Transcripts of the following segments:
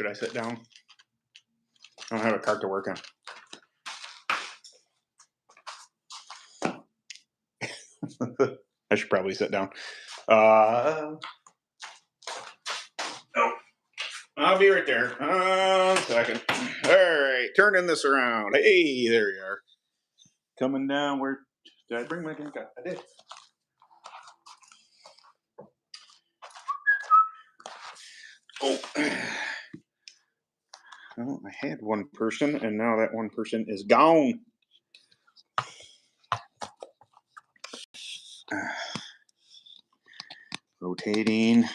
Should I sit down? I don't have a cart to work on. I should probably sit down. Oh, I'll be right there. 1 second. All right, turning this around. Hey, there you are. Coming down. Where did I bring my drink up? I did. Oh. Well, I had one person, and now that one person is gone. Rotating.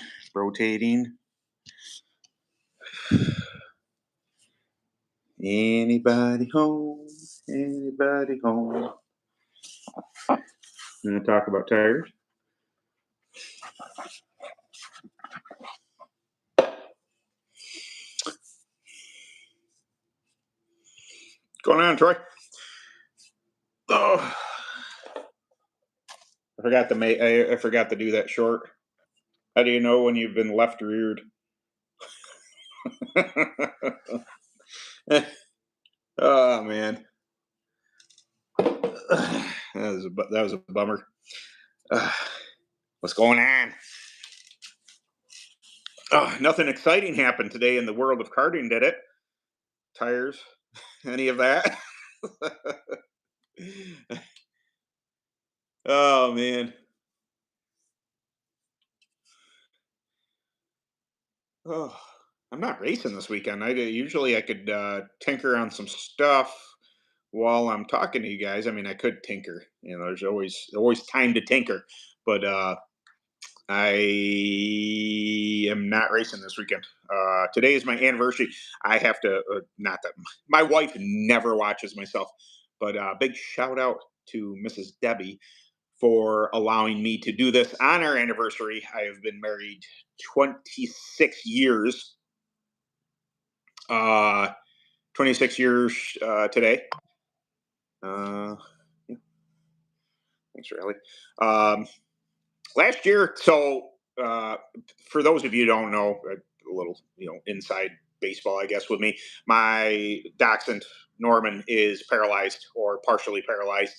Anybody home? Anybody home? I'm going to talk about tires. What's going on, Troy? Oh, I forgot to do that short. How do you know when you've been left reared? Oh man, that was a bummer. What's going on? Nothing exciting happened today in the world of karting, did it? Tires, any of that? Oh man. Oh, I'm not racing this weekend. Usually I could tinker on some stuff while I'm talking to you guys. I mean, I could tinker. You know, there's always time to tinker, but I am not racing this weekend. Today is my anniversary. I have to. Not that my wife never watches myself, but big shout out to Mrs. Debbie for allowing me to do this on our anniversary. I have been married 26 years. 26 years today. Yeah. Thanks, Riley. Last year, so for those of you who don't know, a little inside baseball, I guess, with me, my dachshund Norman is paralyzed or partially paralyzed.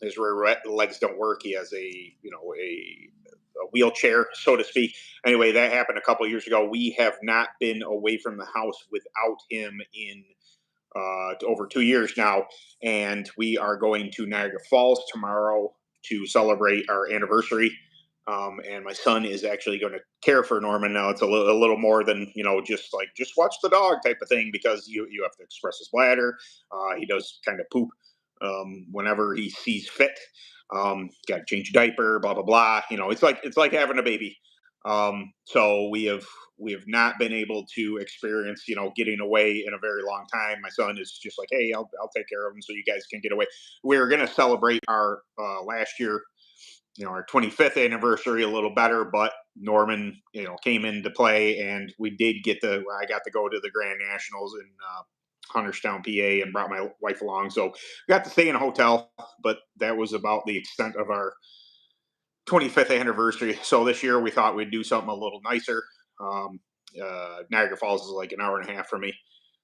His rear legs don't work. He has a wheelchair, so to speak. Anyway, that happened a couple of years ago. We have not been away from the house without him in over 2 years now, and we are going to Niagara Falls tomorrow to celebrate our anniversary. And my son is actually going to care for Norman now. It's a little more than just watch the dog type of thing, because you have to express his bladder. He does kind of poop whenever he sees fit. Got to change a diaper, blah blah blah. It's like having a baby. So we have not been able to experience getting away in a very long time. My son is just like, hey, I'll take care of him so you guys can get away. We're going to celebrate our last year, our 25th anniversary a little better, but Norman came into play, and I got to go to the Grand Nationals in Hunterstown, PA, and brought my wife along, so we got to stay in a hotel, but that was about the extent of our 25th anniversary. So this year we thought we'd do something a little nicer. Niagara Falls is like an hour and a half from me,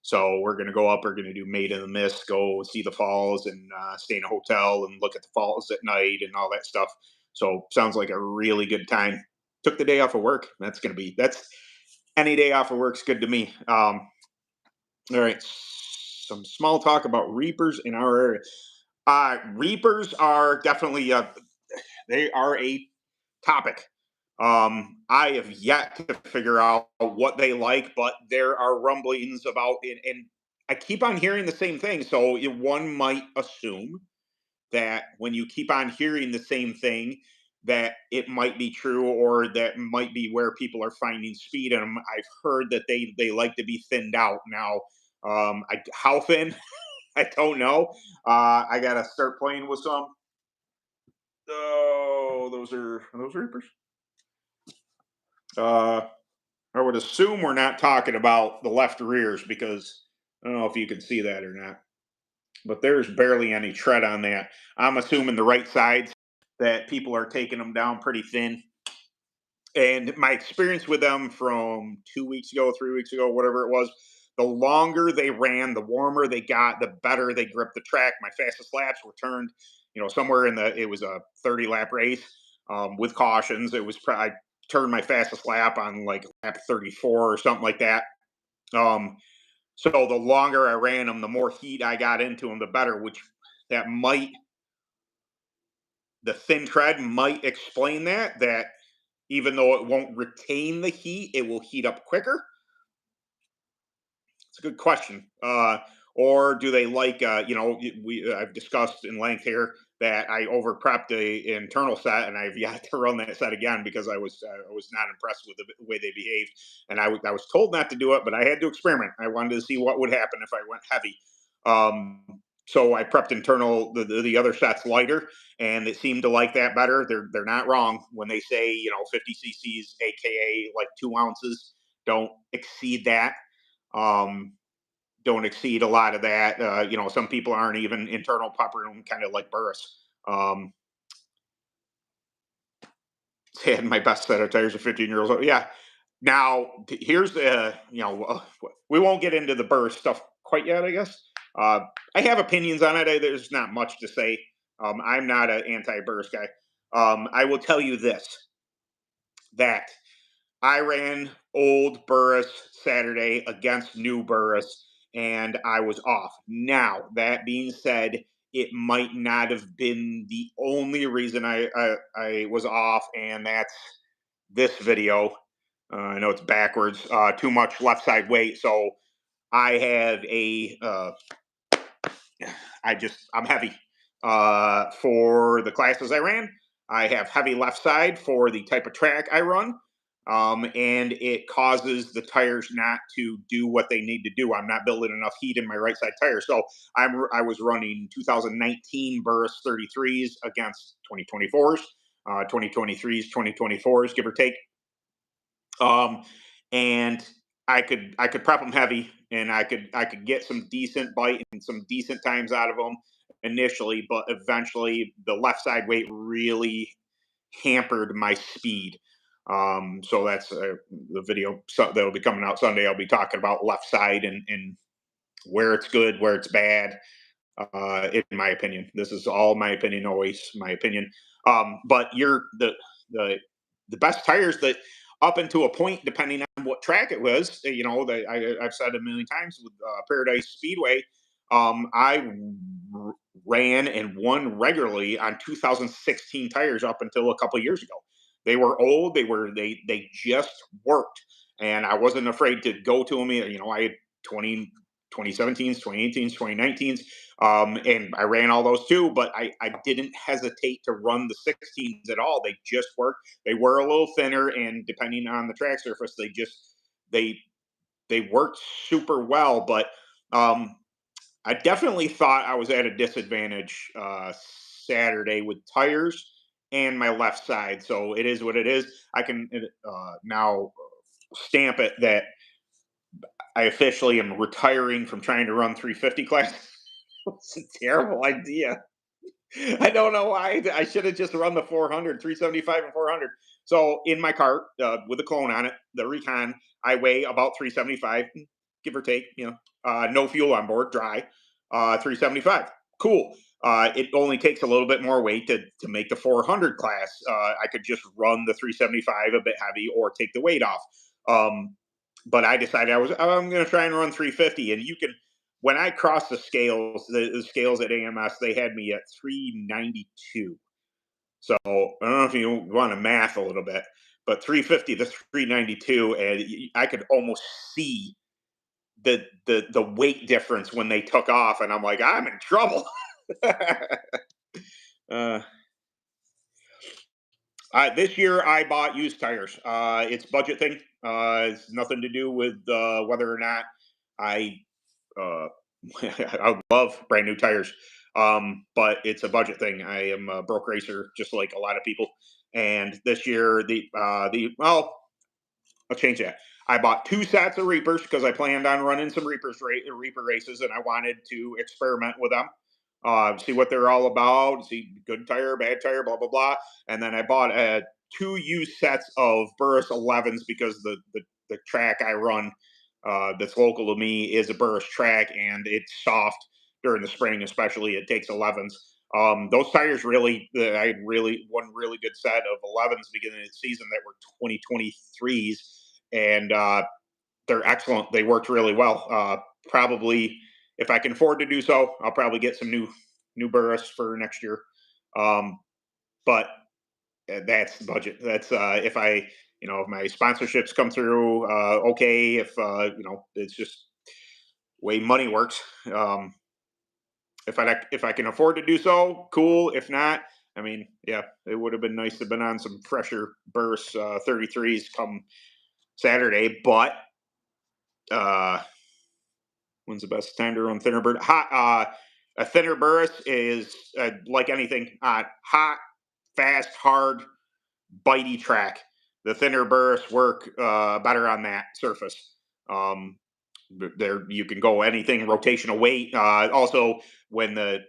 so we're going to go up. We're going to do Maid in the Mist, go see the falls, and stay in a hotel and look at the falls at night and all that stuff. So sounds like a really good time. Took the day off of work. That's any day off of work's good to me. All right, some small talk about reapers in our area. Reapers are definitely they are a topic. I have yet to figure out what they like, but there are rumblings about it, and I keep on hearing the same thing. So one might assume that when you keep on hearing the same thing, that it might be true, or that might be where people are finding speed in them. I've heard that they like to be thinned out. Now, how thin? I don't know. I gotta start playing with some. Oh, are those reapers? I would assume we're not talking about the left rears, because I don't know if you can see that or not, but there's barely any tread on that. I'm assuming the right sides, that people are taking them down pretty thin. And my experience with them from 2 weeks ago, 3 weeks ago, whatever it was, the longer they ran, the warmer they got, the better they gripped the track. My fastest laps were turned, somewhere it was a 30 lap race with cautions. I turned my fastest lap on like lap 34 or something like that. Um, so the longer I ran them, the more heat I got into them, the better, that might, the thin tread might explain that even though it won't retain the heat, it will heat up quicker. It's a good question. Or do they like, I've discussed in length here that I over prepped a internal set, and I've yet to run that set again because I was not impressed with the way they behaved, and I was told not to do it, but I had to experiment. I wanted to see what would happen if I went heavy. Um, so I prepped the other sets lighter, and it seemed to like that better. They're not wrong when they say 50 cc's, aka like 2 ounces. Don't exceed that. Um, don't exceed a lot of that. Some people aren't even internal pumping, kind of like Burris. Um, had my best set of tires at 15 years old. Yeah. Now here's we won't get into the Burris stuff quite yet. I guess uh, I have opinions on it. There's not much to say. I'm not an anti-Burris guy. I will tell you this: that I ran old Burris Saturday against new Burris, and I was off. Now, that being said, it might not have been the only reason I was off, and that's this video. I know it's backwards. Too much left side weight, so I have I'm heavy for the classes I ran. I have heavy left side for the type of track I run. And it causes the tires not to do what they need to do. I'm not building enough heat in my right side tire. So I was running 2019 Burris 33s against 2024s, 2023s, 2024s, give or take. Um, and I could prep them heavy, and I could get some decent bite and some decent times out of them initially, but eventually the left side weight really hampered my speed. So that's the video that'll be coming out Sunday. I'll be talking about left side and where it's good, where it's bad. In my opinion, this is all my opinion, always my opinion. But the the best tires that up into a point, depending on what track it was. I've said a million times with Paradise Speedway. I ran and won regularly on 2016 tires up until a couple years ago. They were old. They just worked, and I wasn't afraid to go to them. I had 2017s, 2018s, 2019s, and I ran all those too. But I didn't hesitate to run the 16s at all. They just worked. They were a little thinner, and depending on the track surface, they they worked super well. But um, I definitely thought I was at a disadvantage Saturday with tires and my left side. So it is what it is. I can now stamp it that I officially am retiring from trying to run 350 class. It's a terrible idea. I don't know why. I should have just run the 400, 375, and 400. So in my cart with a clone on it, the Recon, I weigh about 375, give or take. No fuel on board, dry. 375. Cool. It only takes a little bit more weight to make the 400 class. I could just run the 375 a bit heavy or take the weight off. But I decided I'm going to try and run 350, and you can. When I crossed the scales at AMS, they had me at 392. So I don't know if you want to math a little bit, but 350 to 392, and I could almost see the weight difference when they took off, and I'm like, I'm in trouble. uh, this year I bought used tires. It's budget thing. It's nothing to do with whether or not I uh, I would love brand new tires, but it's a budget thing. I am a broke racer, just like a lot of people. And this year, I'll change that. I bought 2 sets of Reapers because I planned on running some Reaper races, and I wanted to experiment with them, see what they're all about, see good tire, bad tire, blah blah blah. And then I bought two used sets of Burris 11s because the track I run that's local to me is a Burris track, and it's soft during the spring, especially. It takes 11s. Those tires really, I had really one really good set of 11s beginning of the season that were 2023s, and they're excellent. They worked really well. Probably, if I can afford to do so, I'll probably get some new Burris for next year. But that's the budget. That's if I, if my sponsorships come through, okay. If it's just way money works. If I can afford to do so, cool. If not, I mean, yeah, it would have been nice to have been on some fresher Burst 33s come Saturday. But uh, when's the best time to run thinner Burst? A thinner Burst is like anything, hot, fast, hard, bitey track. The thinner bursts work better on that surface. Um, there you can go anything rotational weight. Also, when the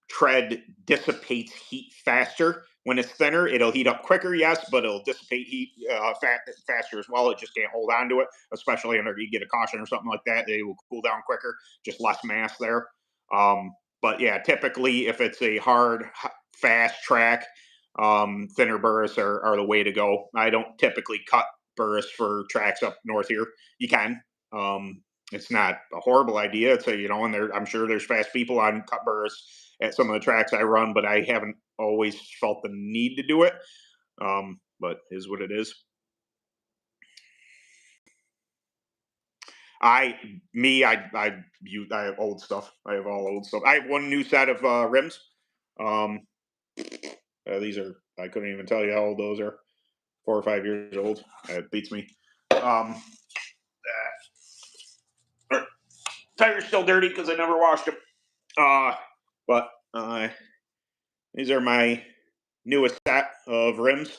tread dissipates heat faster when it's thinner, it'll heat up quicker, yes, but it'll dissipate heat faster as well. It just can't hold on to it, especially under you get a caution or something like that. They will cool down quicker, just less mass there. But yeah, typically if it's a hard, fast track, thinner burrs are the way to go. I don't typically cut burrs for tracks up north here. You can. It's not a horrible idea. It's and I'm sure there's fast people on cut burrs at some of the tracks I run, but I haven't always felt the need to do it. But is what it is. I have old stuff. I have all old stuff. I have one new set of rims. Um, these are I couldn't even tell you how old those are. 4 or 5 years old. It beats me. Um, Tire's still dirty because I never washed them. But these are my newest set of rims.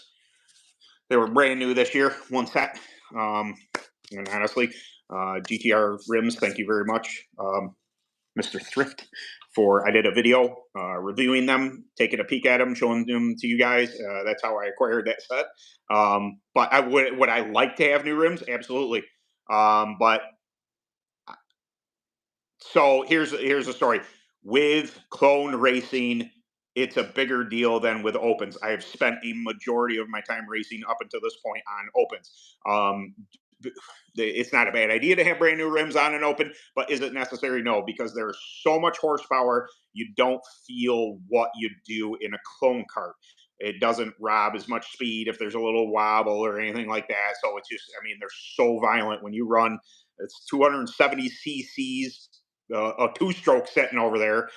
They were brand new this year, one set. And honestly, GTR rims, thank you very much, Mr. Thrift, I did a video reviewing them, taking a peek at them, showing them to you guys. That's how I acquired that set. But would I like to have new rims? Absolutely. But so here's the story. With clone racing, it's a bigger deal than with opens. I have spent a majority of my time racing up until this point on opens. It's not a bad idea to have brand new rims on an open, but is it necessary? No, because there's so much horsepower, you don't feel what you do in a clone kart. It doesn't rob as much speed if there's a little wobble or anything like that. So it's just, I mean, they're so violent when you run. It's 270 cc's, a two-stroke sitting over there,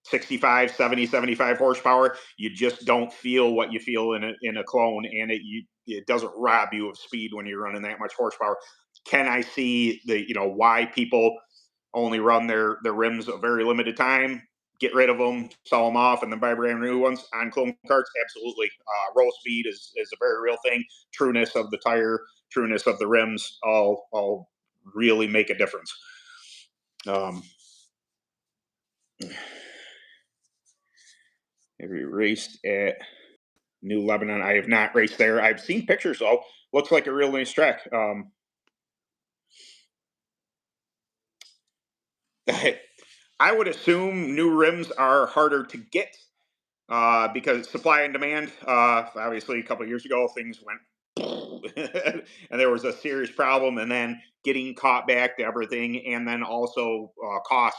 65, 70, 75 horsepower. You just don't feel what you feel in a clone, and it doesn't rob you of speed when you're running that much horsepower. Can I see why people only run their rims a very limited time, get rid of them, sell them off, and then buy brand new ones on clone karts? Absolutely. Roll speed is a very real thing. Trueness of the tire, trueness of the rims, all really make a difference. Have you raced at New Lebanon? I have not raced there. I've seen pictures though. Looks like a real nice track. I would assume new rims are harder to get because supply and demand. Obviously, a couple of years ago, things went and there was a serious problem, and then getting caught back to everything, and then also cost.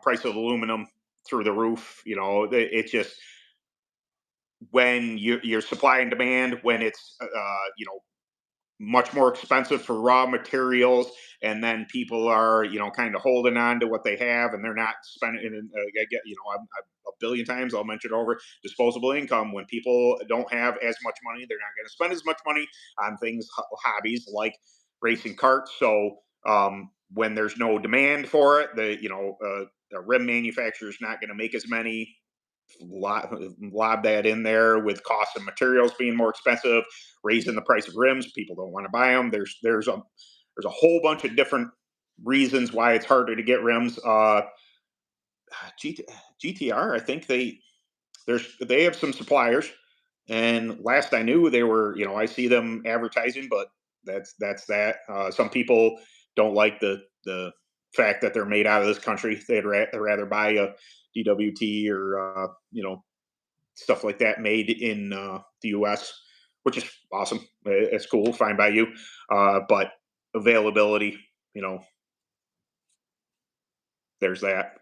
Price of aluminum through the roof. It's just when your supply and demand, when it's much more expensive for raw materials, and then people are kind of holding on to what they have, and they're not spending. And I get a billion times I'll mention over disposable income. When people don't have as much money, they're not going to spend as much money on things, hobbies like racing karts. So when there's no demand for it, the rim manufacturer is not going to make as many. Lob that in there with costs of materials being more expensive, raising the price of rims. People don't want to buy them. There's a whole bunch of different reasons why it's harder to get rims. GTR, I think they have some suppliers. And last I knew, they were, I see them advertising, but that's that. Some people don't like the fact that they're made out of this country. They'd rather buy a DWT or stuff like that made in the U.S., which is awesome. It's cool, fine by you. But availability, you know, there's that.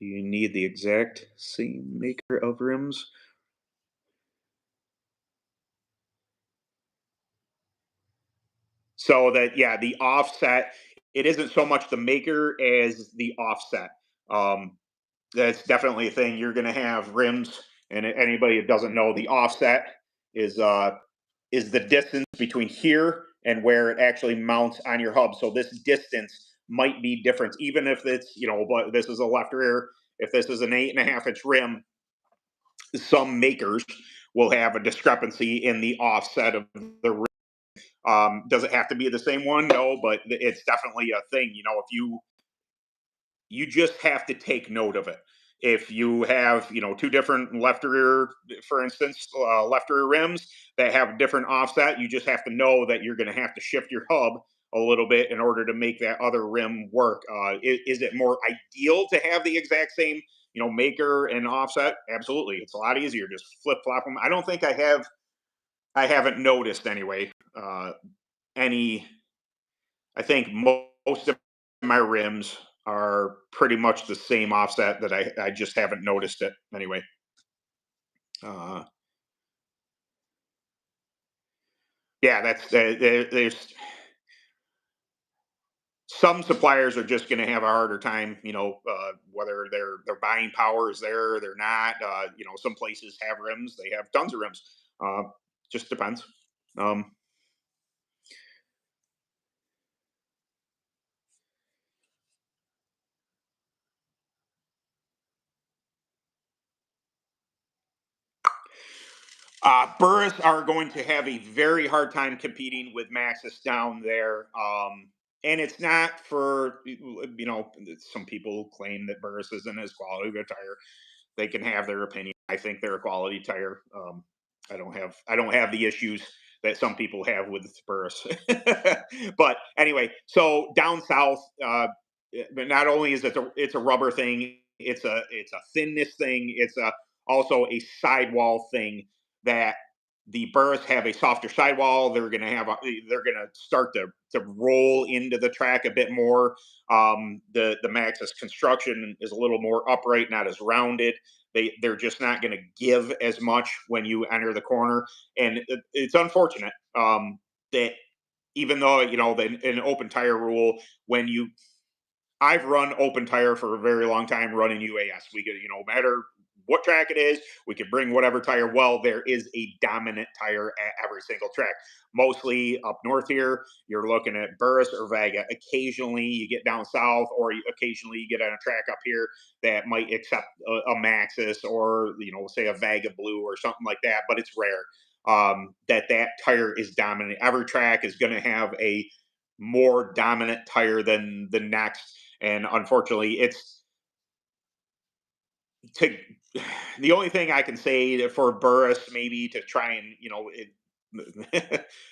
You need the exact same maker of rims. So that, yeah, the offset, it isn't so much the maker as the offset. Um, that's definitely a thing. You're going to have rims, and anybody that doesn't know, the offset is uh, is the distance between here and where it actually mounts on your hub. So this distance might be different, even if it's, but this is a left rear. If this is an 8.5 inch rim, some makers will have a discrepancy in the offset of the rim. Does it have to be the same one? No, but it's definitely a thing. If you just have to take note of it. If you have, two different left rear, for instance, left rear rims that have a different offset, you just have to know that you're going to have to shift your hub a little bit in order to make that other rim work. Is it more ideal to have the exact same, maker and offset? Absolutely. It's a lot easier. Just flip flop them. I don't think I haven't noticed anyway. Any I think most of my rims are pretty much the same offset that I just haven't noticed it anyway. Uh, yeah, there's some suppliers are just going to have a harder time, whether their buying power is there, or they're not. Some places have rims, they have tons of rims. Uh, just depends. Um, Burris are going to have a very hard time competing with Maxis down there. And it's not for, some people claim that Burris isn't as quality of a tire. They can have their opinion. I think they're a quality tire. I don't have the issues that some people have with Burris. But anyway, so down south, but not only is it's a rubber thing, it's a thinness thing, it's a also a sidewall thing that the Burrs have a softer sidewall. They're gonna start to roll into the track a bit more. The Maxxis construction is a little more upright, not as rounded. They're just not going to give as much when you enter the corner, and it's unfortunate that even though an open tire rule, when you I've run open tire for a very long time running UAS. We could, no matter what track it is, we could bring whatever tire. Well, there is a dominant tire at every single track. Mostly up north here, you're looking at Burris or Vega. Occasionally, you get down south, or occasionally you get on a track up here that might accept a Maxis or say a Vega Blue or something like that. But it's rare that tire is dominant. Every track is going to have a more dominant tire than the next, and unfortunately it's to the only thing I can say for Burris maybe to try and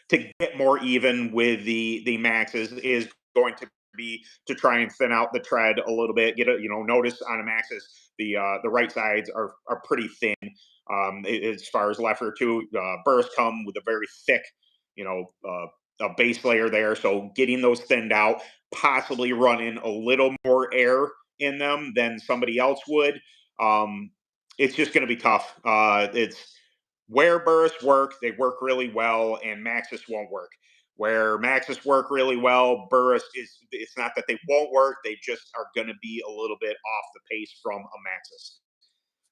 to get more even with the Maxes is going to be to try and thin out the tread a little bit. Get a notice on a Maxes the right sides are pretty thin. As far as left or two, Burris come with a very thick, you know, a base layer there. So getting those thinned out, possibly running a little more air in them than somebody else would. Um, it's just going to be tough. It's where Burris work, they work really well, and Maxis won't work. Where Maxis work really well, Burris is. It's not that they won't work; they just are going to be a little bit off the pace from a Maxis.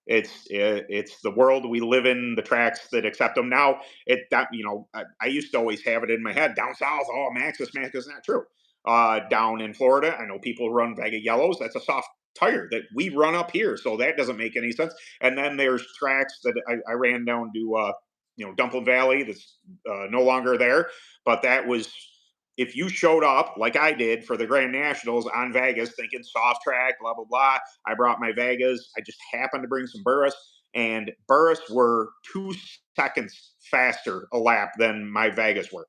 It's the world we live in, the tracks that accept them now. I used to always have it in my head down south. Oh, Maxis, not true. Down in Florida, I know people run Vega yellows. That's a soft tire that we run up here, so that doesn't make any sense. And then there's tracks that I ran down to Dumpling Valley that's no longer there, but that was if you showed up like I did for the Grand Nationals on Vegas thinking soft track, blah blah blah. I brought my Vegas. I just happened to bring some Burris. and Burris were 2 seconds faster a lap than my Vegas were.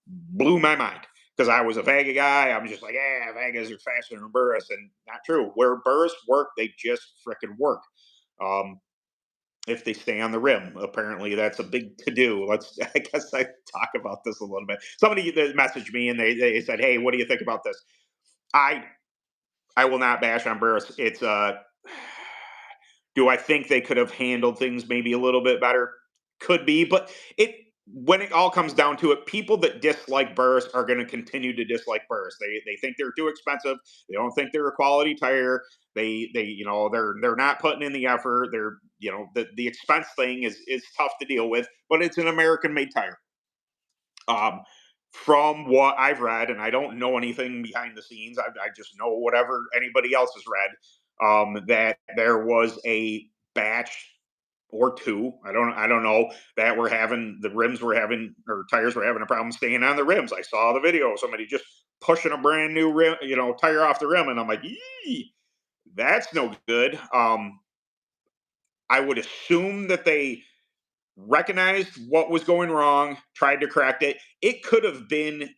Blew my mind because I was a Vega guy. I was just like, yeah, Vegas are faster than Burris, and not true. Where Burris work, they just frickin' work. Um, if they stay on the rim, apparently that's a big to do. Let's, I guess, I talk about this a little bit. Somebody messaged me and they said, hey, what do you think about this? I I will not bash on Burris. It's do I think they could have handled things maybe a little bit better? Could be, but it when it all comes down to it, people that dislike Burris are going to continue to dislike Burris. They think they're too expensive. They don't think they're a quality tire. They they're not putting in the effort. They're the expense thing is tough to deal with, but it's an American made tire. Um, from what I've read, and I don't know anything behind the scenes, I just know whatever anybody else has read. That there was a batch or two, I don't know, that were having the rims were having or tires were having a problem staying on the rims. I saw the video of somebody just pushing a brand new rim, tire off the rim, and I'm like, yee, that's no good. I would assume that they recognized what was going wrong, tried to correct it. It could have been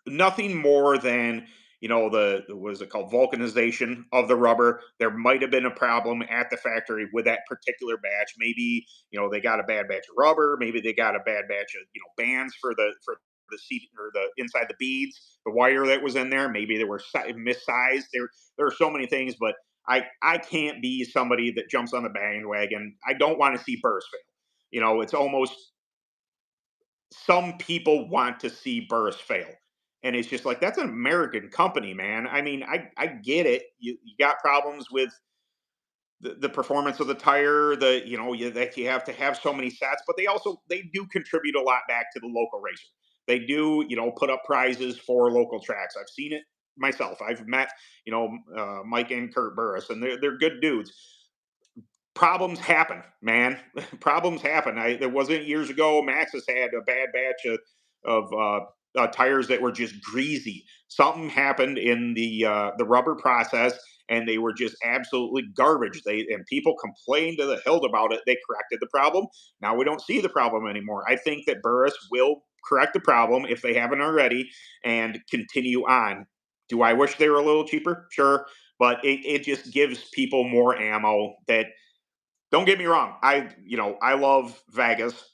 nothing more than the what is it called, vulcanization of the rubber. There might have been a problem at the factory with that particular batch. Maybe they got a bad batch of rubber. Maybe they got a bad batch of bands for the seat or the inside the beads, the wire that was in there. Maybe they were missized. There are so many things, but I can't be somebody that jumps on the bandwagon. I don't want to see Burrs fail. It's almost, some people want to see Burris fail. And it's just like, that's an American company, man. I mean, I get it. You got problems with the performance of the tire, that you have to have so many sets, but they do contribute a lot back to the local racer. They do, put up prizes for local tracks. I've seen it myself. I've met, Mike and Kurt Burris, and they're good dudes. Problems happen, man. Problems happen. There wasn't years ago. Maxxis had a bad batch of tires that were just greasy. Something happened in the rubber process, and they were just absolutely garbage. And people complained to the hilt about it. They corrected the problem. Now we don't see the problem anymore. I think that Burris will correct the problem if they haven't already, and continue on. Do I wish they were a little cheaper? Sure, but it just gives people more ammo. That, don't get me wrong. I love Vegas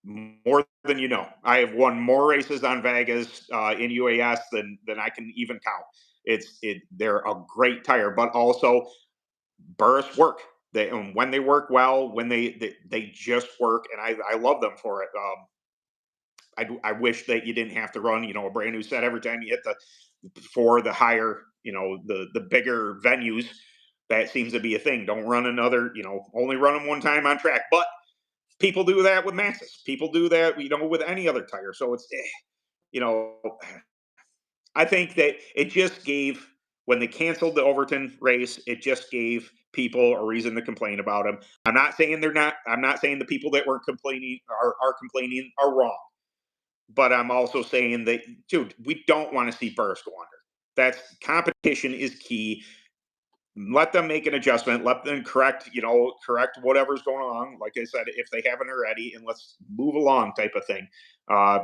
more than you know. I have won more races on Vegas in UAS than I can even count. They're a great tire, but also Burris work. And when they work well, when they just work, and I love them for it. I wish that you didn't have to run a brand new set every time you hit for the higher, the bigger venues. That seems to be a thing. Don't run another, only run them one time on track. But people do that with Maxxis. People do that, with any other tire. So it's, you know, I think that it just gave, when they canceled the Overton race, it just gave people a reason to complain about them. I'm not saying they're not. I'm not saying the people that were complaining are complaining are wrong. But I'm also saying that, dude, we don't want to see Burris go under. That's, competition is key. Let them make an adjustment. Let them correct whatever's going on. Like I said, if they haven't already, and let's move along, type of thing. Uh,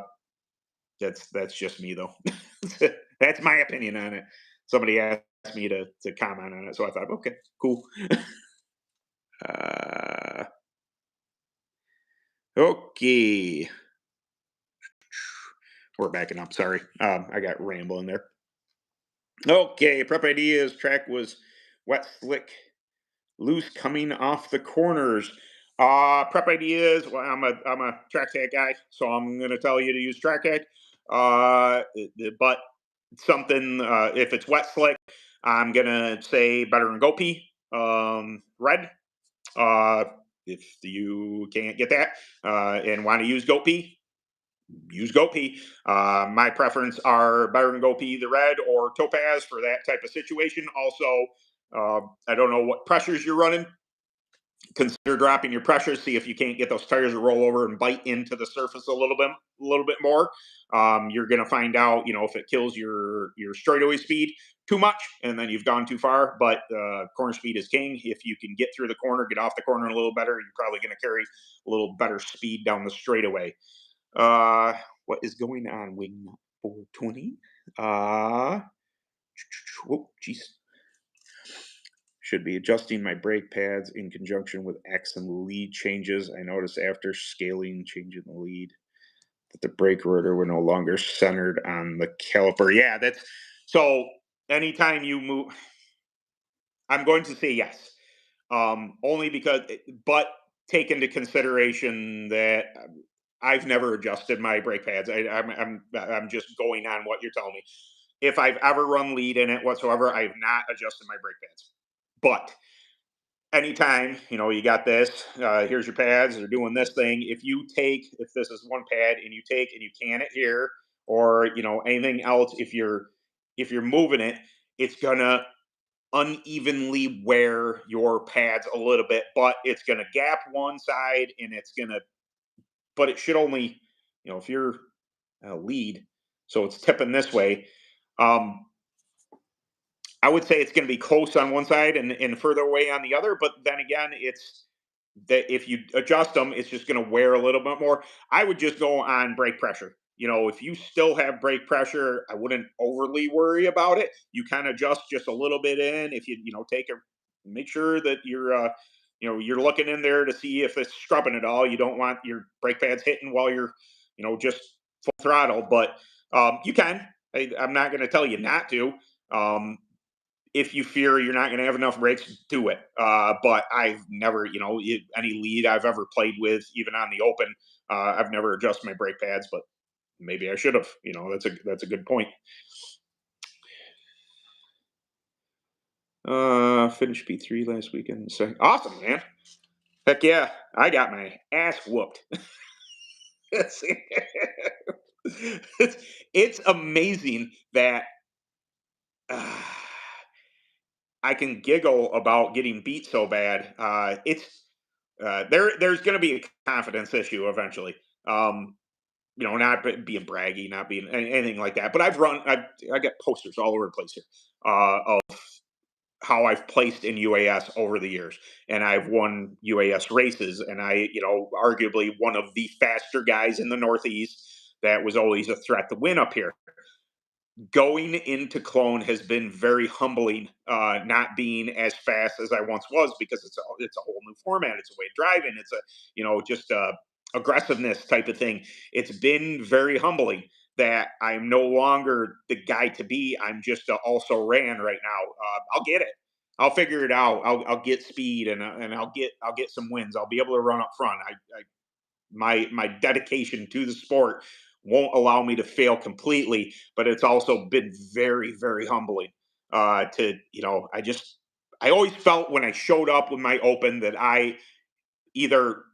that's just me, though. That's my opinion on it. Somebody asked me to comment on it, so I thought, okay, cool. uh, okay, we're backing up. Sorry, I got rambling there. Okay, prep ideas. Track was wet, slick, loose coming off the corners. Prep ideas. Well, I'm a track tag guy, so I'm gonna tell you to use track tag. But something, if it's wet slick, I'm gonna say better than GoP. Red. Uh, if you can't get that and want to use GoP, use GoP. My preference are better than GoP, the red, or Topaz for that type of situation. Also, I don't know what pressures you're running. Consider dropping your pressures. See if you can't get those tires to roll over and bite into the surface a little bit more. You're going to find out, if it kills your straightaway speed. too much, and then you've gone too far. But corner speed is king. If you can get through the corner, get off the corner a little better, you're probably going to carry a little better speed down the straightaway. Uh, what is going on, wing 420? Whoa, jeez. Should be adjusting my brake pads in conjunction with X and lead changes. I noticed after scaling, changing the lead, that the brake rotor were no longer centered on the caliper. Yeah, that's so. Anytime you move, I'm going to say yes. Only because, but take into consideration that I've never adjusted my brake pads. I'm just going on what you're telling me. If I've ever run lead in it whatsoever, I've not adjusted my brake pads. But anytime, you got this, here's your pads, they're doing this thing. If this is one pad and you take and you can it here, or anything else, if you're moving it, it's gonna unevenly wear your pads a little bit, but it's gonna gap one side, and but it should only, if you're lead, so it's tipping this way. um I would say it's going to be close on one side and further away on the other. But then again, it's that if you adjust them, it's just going to wear a little bit more. I would just go on brake pressure. If you still have brake pressure, I wouldn't overly worry about it. You kind of adjust just a little bit in. If make sure that you're looking in there to see if it's scrubbing at all. You don't want your brake pads hitting while you're, just full throttle. But you can. I'm not going to tell you not to. Um, if you fear you're not going to have enough brakes, do it. But I've never, any lead I've ever played with, even on the open, I've never adjusted my brake pads, but maybe I should have. That's a good point. Finished P3 last weekend. So awesome, man. Heck yeah, I got my ass whooped. it's, it's amazing that. Uh, I can giggle about getting beat so bad. There's going to be a confidence issue eventually. Um, not being braggy, not being anything like that. But I got posters all over the place here of how I've placed in UAS over the years, and I've won UAS races, and arguably one of the faster guys in the Northeast. That was always a threat to win up here. Going into clone has been very humbling, not being as fast as I once was, because it's a whole new format. It's a way of driving. It's a just aggressiveness type of thing. It's been very humbling that I'm no longer the guy to be. I'm just also ran right now. I'll get it. I'll figure it out. I'll get speed, and I'll get some wins. I'll be able to run up front. My dedication to the sport won't allow me to fail completely, but it's also been very, very humbling. To I always felt when I showed up with my open that I either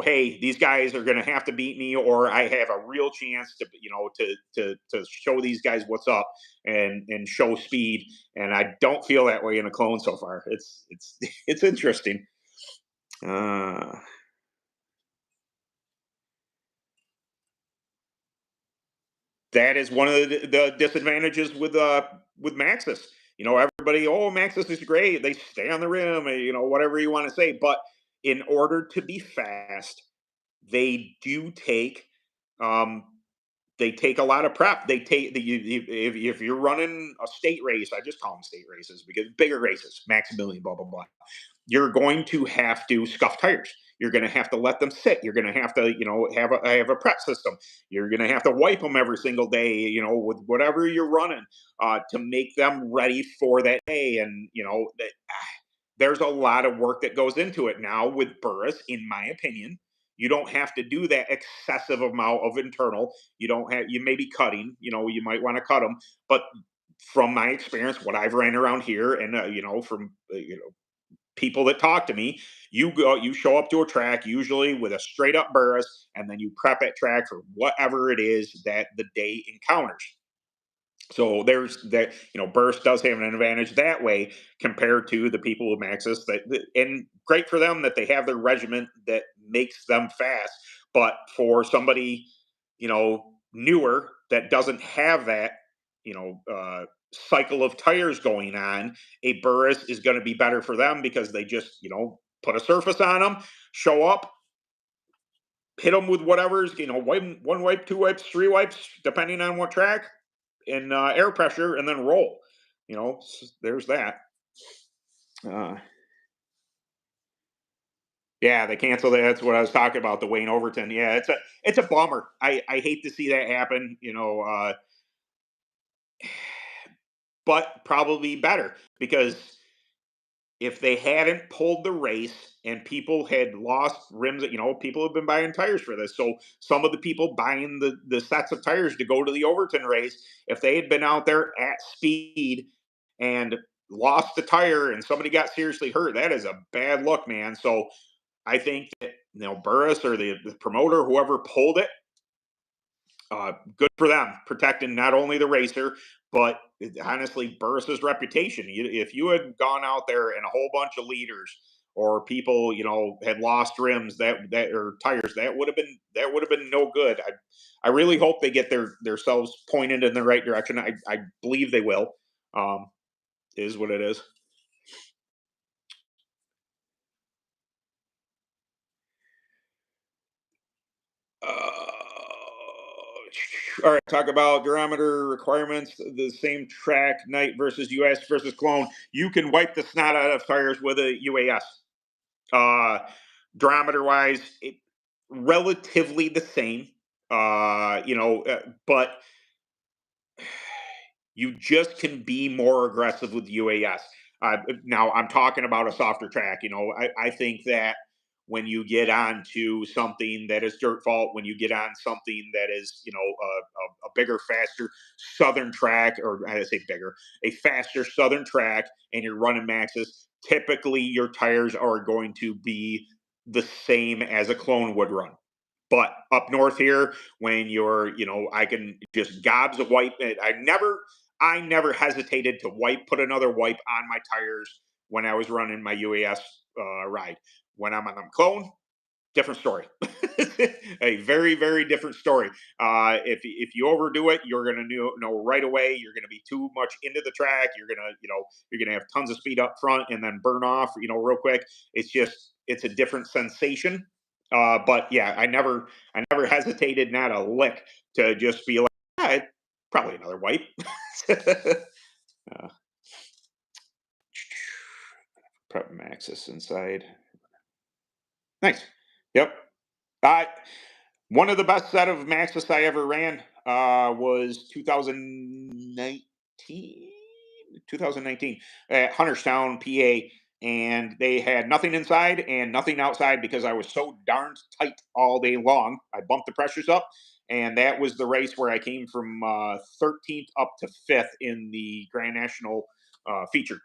hey, these guys are going to have to beat me, or I have a real chance to to show these guys what's up and show speed. And I don't feel that way in a clone so far. It's it's interesting. uh that is one of the disadvantages with Maxis. Everybody, oh, Maxis is great. They stay on the rim, whatever you want to say. But in order to be fast, they do take um, they take a lot of prep. They take if you're running a state race, I just call them state races because bigger races, Maximilian, blah blah blah. You're going to have to scuff tires. You're going to have to let them sit. You're going to have to, have a prep system. You're going to have to wipe them every single day, with whatever you're running, to make them ready for that day. And there's a lot of work that goes into it now with Burris, in my opinion. You don't have to do that excessive amount of internal. You may be cutting, you might want to cut them, but from my experience, what I've ran around here, and from people that talk to me, you show up to a track usually with a straight up burris, and then you prep at track for whatever it is that the day encounters. So there's that, burst does have an advantage that way compared to the people with Maxis, and great for them that they have their regiment that makes them fast. But for somebody, newer that doesn't have that, cycle of tires going on, a Burris is going to be better for them because they just, put a surface on them, show up, hit them with whatever's, wipe, one wipe, two wipes, three wipes, depending on what track, and air pressure, and then roll. There's that. Uh, yeah, they canceled it. That's what I was talking about. The Wayne Overton. Yeah, it's a bummer. I hate to see that happen. But probably better because if they hadn't pulled the race and people had lost rims, people have been buying tires for this. So some of the people buying the sets of tires to go to the Overton race, if they had been out there at speed and lost the tire and somebody got seriously hurt, that is a bad look, man. So I think that, Burris or the promoter, whoever pulled it, good for them, protecting not only the racer, but honestly, Burris's reputation. If you had gone out there and a whole bunch of leaders or people, had lost rims that or tires, that would have been no good. I really hope they get themselves pointed in the right direction. I believe they will. Um, is what it is. All right, talk about durometer requirements. The same track, night versus US versus clone. You can wipe the snot out of tires with a UAS. Uh, Durometer wise, relatively the same. But you just can be more aggressive with UAS. Now, I'm talking about a softer track. I think that when you get onto something that is dirt fault, when you get on something that is, a bigger, faster southern track, or I say bigger, a faster southern track, and you're running maxes, typically your tires are going to be the same as a clone would run. But up north here, when you're, I can just gobs of wipe it. I never hesitated to put another wipe on my tires when I was running my UAS ride. When I'm on a clone, different story. A very, very different story. If you overdo it, you're gonna know right away. You're gonna be too much into the track. You're gonna have tons of speed up front and then burn off, real quick. It's a different sensation. But yeah, I never hesitated, not a lick, to just be like, probably another wipe. uh, Prep Maxis inside. Nice. Yep. Uh, One of the best set of Maxis I ever ran was 2019 at Hunterstown, PA, and they had nothing inside and nothing outside because I was so darned tight all day long. I bumped the pressures up, and that was the race where I came from 13th up to 5th in the Grand National feature.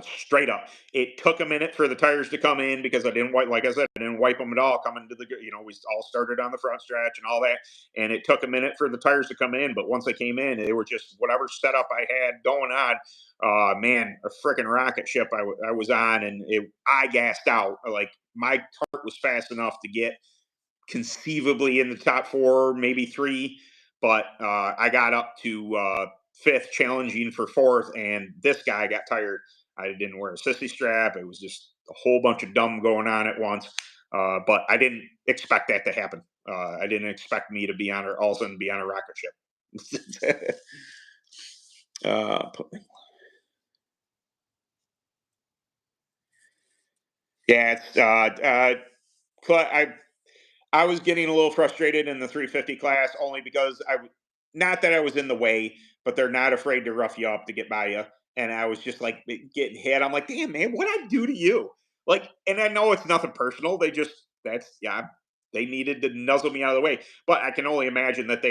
Straight up, it took a minute for the tires to come in because I didn't wipe, like I said, I didn't wipe them at all coming to we all started on the front stretch and all that, and it took a minute for the tires to come in. But once they came in, they were just whatever setup I had going on. Man, a freaking rocket ship I was on, and I gassed out. Like, my cart was fast enough to get conceivably in the top four, maybe three, but I got up to fifth, challenging for fourth, and this guy got tired. I didn't wear a sissy strap. It was just a whole bunch of dumb going on at once. But I didn't expect that to happen. I didn't expect me to be on, all of a sudden, be on a rocket ship. uh, yeah, I was getting a little frustrated in the 350 class only because not that I was in the way, but they're not afraid to rough you up to get by you. And I was just like getting hit. I'm like, damn, man, what I do to you? Like, and I know it's nothing personal. Yeah, they needed to nuzzle me out of the way. But I can only imagine that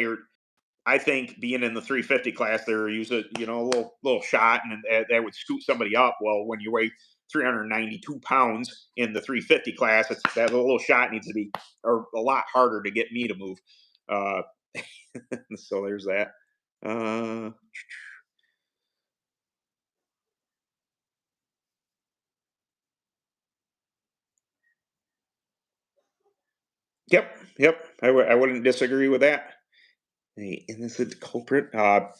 I think being in the 350 class, they're using, a little shot, and that would scoot somebody up. Well, when you weigh 392 pounds in the 350 class, it's that little shot needs to be a lot harder to get me to move. Uh, so there's that. Uh, yep, yep. I wouldn't disagree with that. And is it the culprit?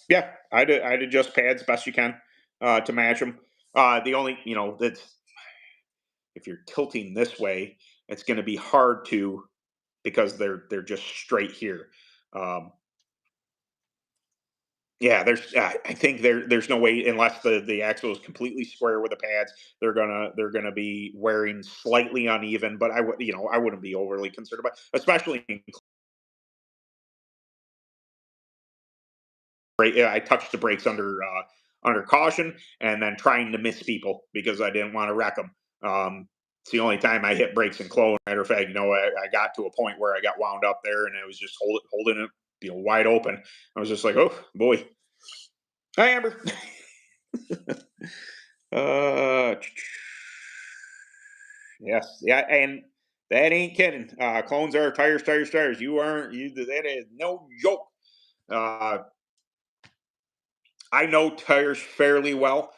Yeah, I'd adjust pads best you can to match them. The only, that's if you're tilting this way, it's going to be hard to because they're just straight here. Um, yeah, I think there's no way unless the axle is completely square with the pads, they're gonna be wearing slightly uneven. But I wouldn't be overly concerned about, especially yeah, I touched the brakes under caution and then trying to miss people because I didn't want to wreck them. It's the only time I hit brakes and clone. Matter of fact, I got to a point where I got wound up there and I was just holding it, wide open. I was just like, oh boy, hi Amber. uh, yes, yeah, and that ain't kidding. Clones are tires, tires, tires. You aren't you. That is no joke. Uh, I know tires fairly well.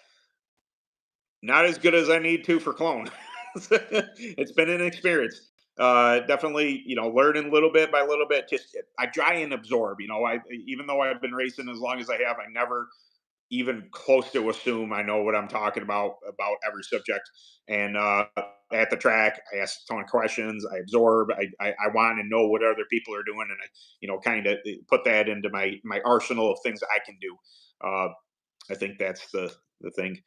Not as good as I need to for clone. It's been an experience. Definitely, learning little bit by little bit. Just I try and absorb. I even though I've been racing as long as I have, I never even close to assume I know what I'm talking about every subject. And at the track, I ask a ton of questions. I absorb. I want to know what other people are doing, and I kind of put that into my arsenal of things I can do. Uh, I think that's the thing.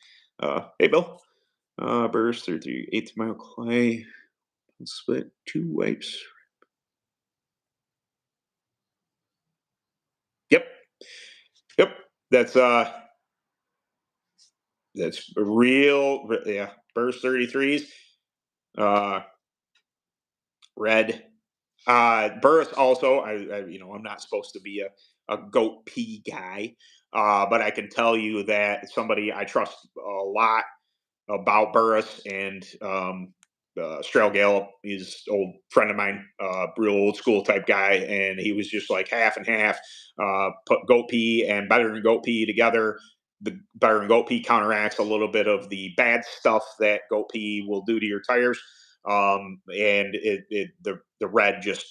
Hey, Bill. Burst through the eighth mile clay. Split two wipes. Yep. Yep. That's that's real. Yeah. Burst 33s. Uh, red. Burris also. I'm not supposed to be a goat pee guy, but I can tell you that somebody I trust a lot about Burris and Strail Gale. He's an old friend of mine, real old school type guy, and he was just like half and half. Put goat pee and better than goat pee together. The better than goat pee counteracts a little bit of the bad stuff that goat pee will do to your tires. And the red just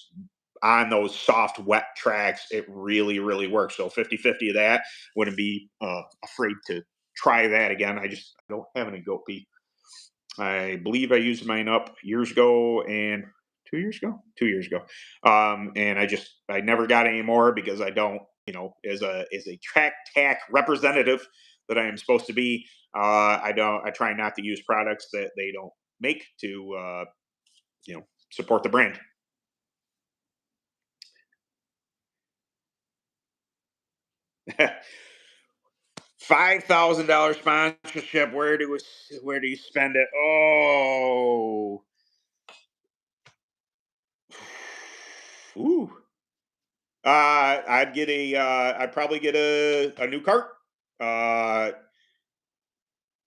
on those soft wet tracks, it really really works. So 50-50 of that. Wouldn't be afraid to try that again. I don't have any goat pee. I believe I used mine up years ago and 2 years ago, 2 years ago. And I never got any more because I don't, as a track tack representative that I am supposed to be. I try not to use products that they don't make to, support the brand. $5,000 sponsorship. Where do you spend it? Oh, ooh. I'd probably get a new cart. Uh,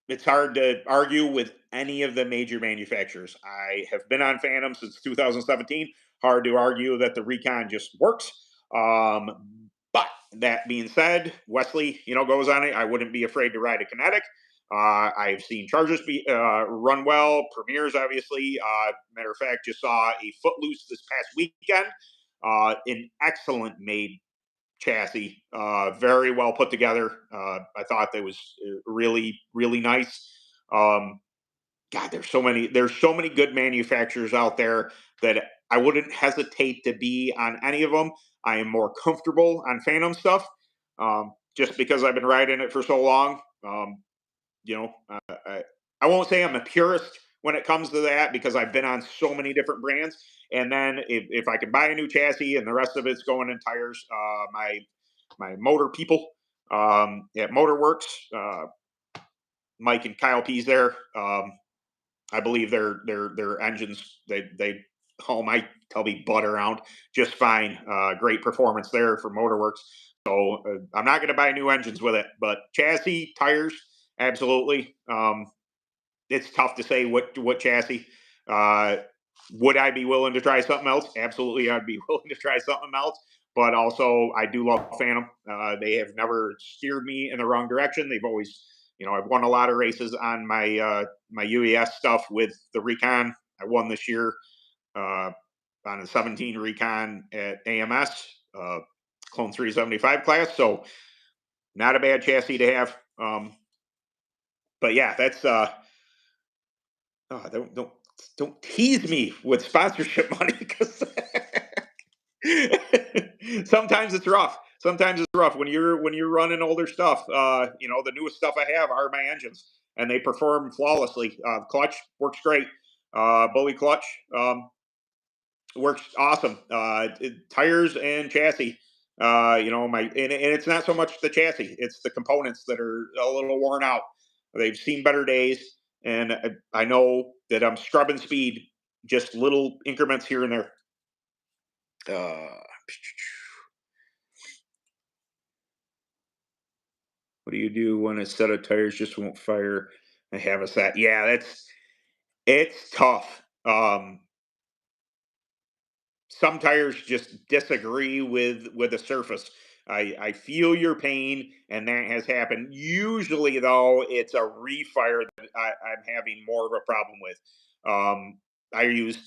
it's hard to argue with any of the major manufacturers. I have been on Phantom since 2017. Hard to argue that the Recon just works. But that being said, Wesley, goes on it. I wouldn't be afraid to ride a Kinetic. I've seen Chargers run well. Premiers, obviously. Matter of fact, just saw a Footloose this past weekend. An excellent made chassis, very well put together. I thought that was really, really nice. Um, God, there's so many good manufacturers out there that I wouldn't hesitate to be on any of them. I am more comfortable on Phantom stuff, just because I've been riding it for so long. You know, I won't say I'm a purist when it comes to that because I've been on so many different brands. And then if I can buy a new chassis and the rest of it's going in tires, my motor people at Motorworks, Mike and Kyle P's there. I believe their engines they haul my tubby butt around just fine. Great performance there for Motorworks. So I'm not going to buy new engines with it, but chassis, tires, absolutely. It's tough to say what chassis. Uh, would I be willing to try something else? Absolutely, I'd be willing to try something else. But also, I do love Phantom. They have never steered me in the wrong direction. They've always, I've won a lot of races on my UES stuff with the Recon. I won this year on the 17 Recon at AMS. Clone 375 class. So not a bad chassis to have. But yeah, that's oh, don't tease me with sponsorship money because sometimes it's rough. Sometimes it's rough when you're running older stuff. The newest stuff I have are my engines, and they perform flawlessly. Clutch works great. Bully clutch works awesome. Tires and chassis. And it's not so much the chassis; it's the components that are a little worn out. They've seen better days, and I know that I'm scrubbing speed, just little increments here and there. Uh, what do you do when a set of tires just won't fire? I have a set. Yeah, it's tough. Some tires just disagree with the surface. I feel your pain, and that has happened. Usually, though, it's a refire that I'm having more of a problem with. I use,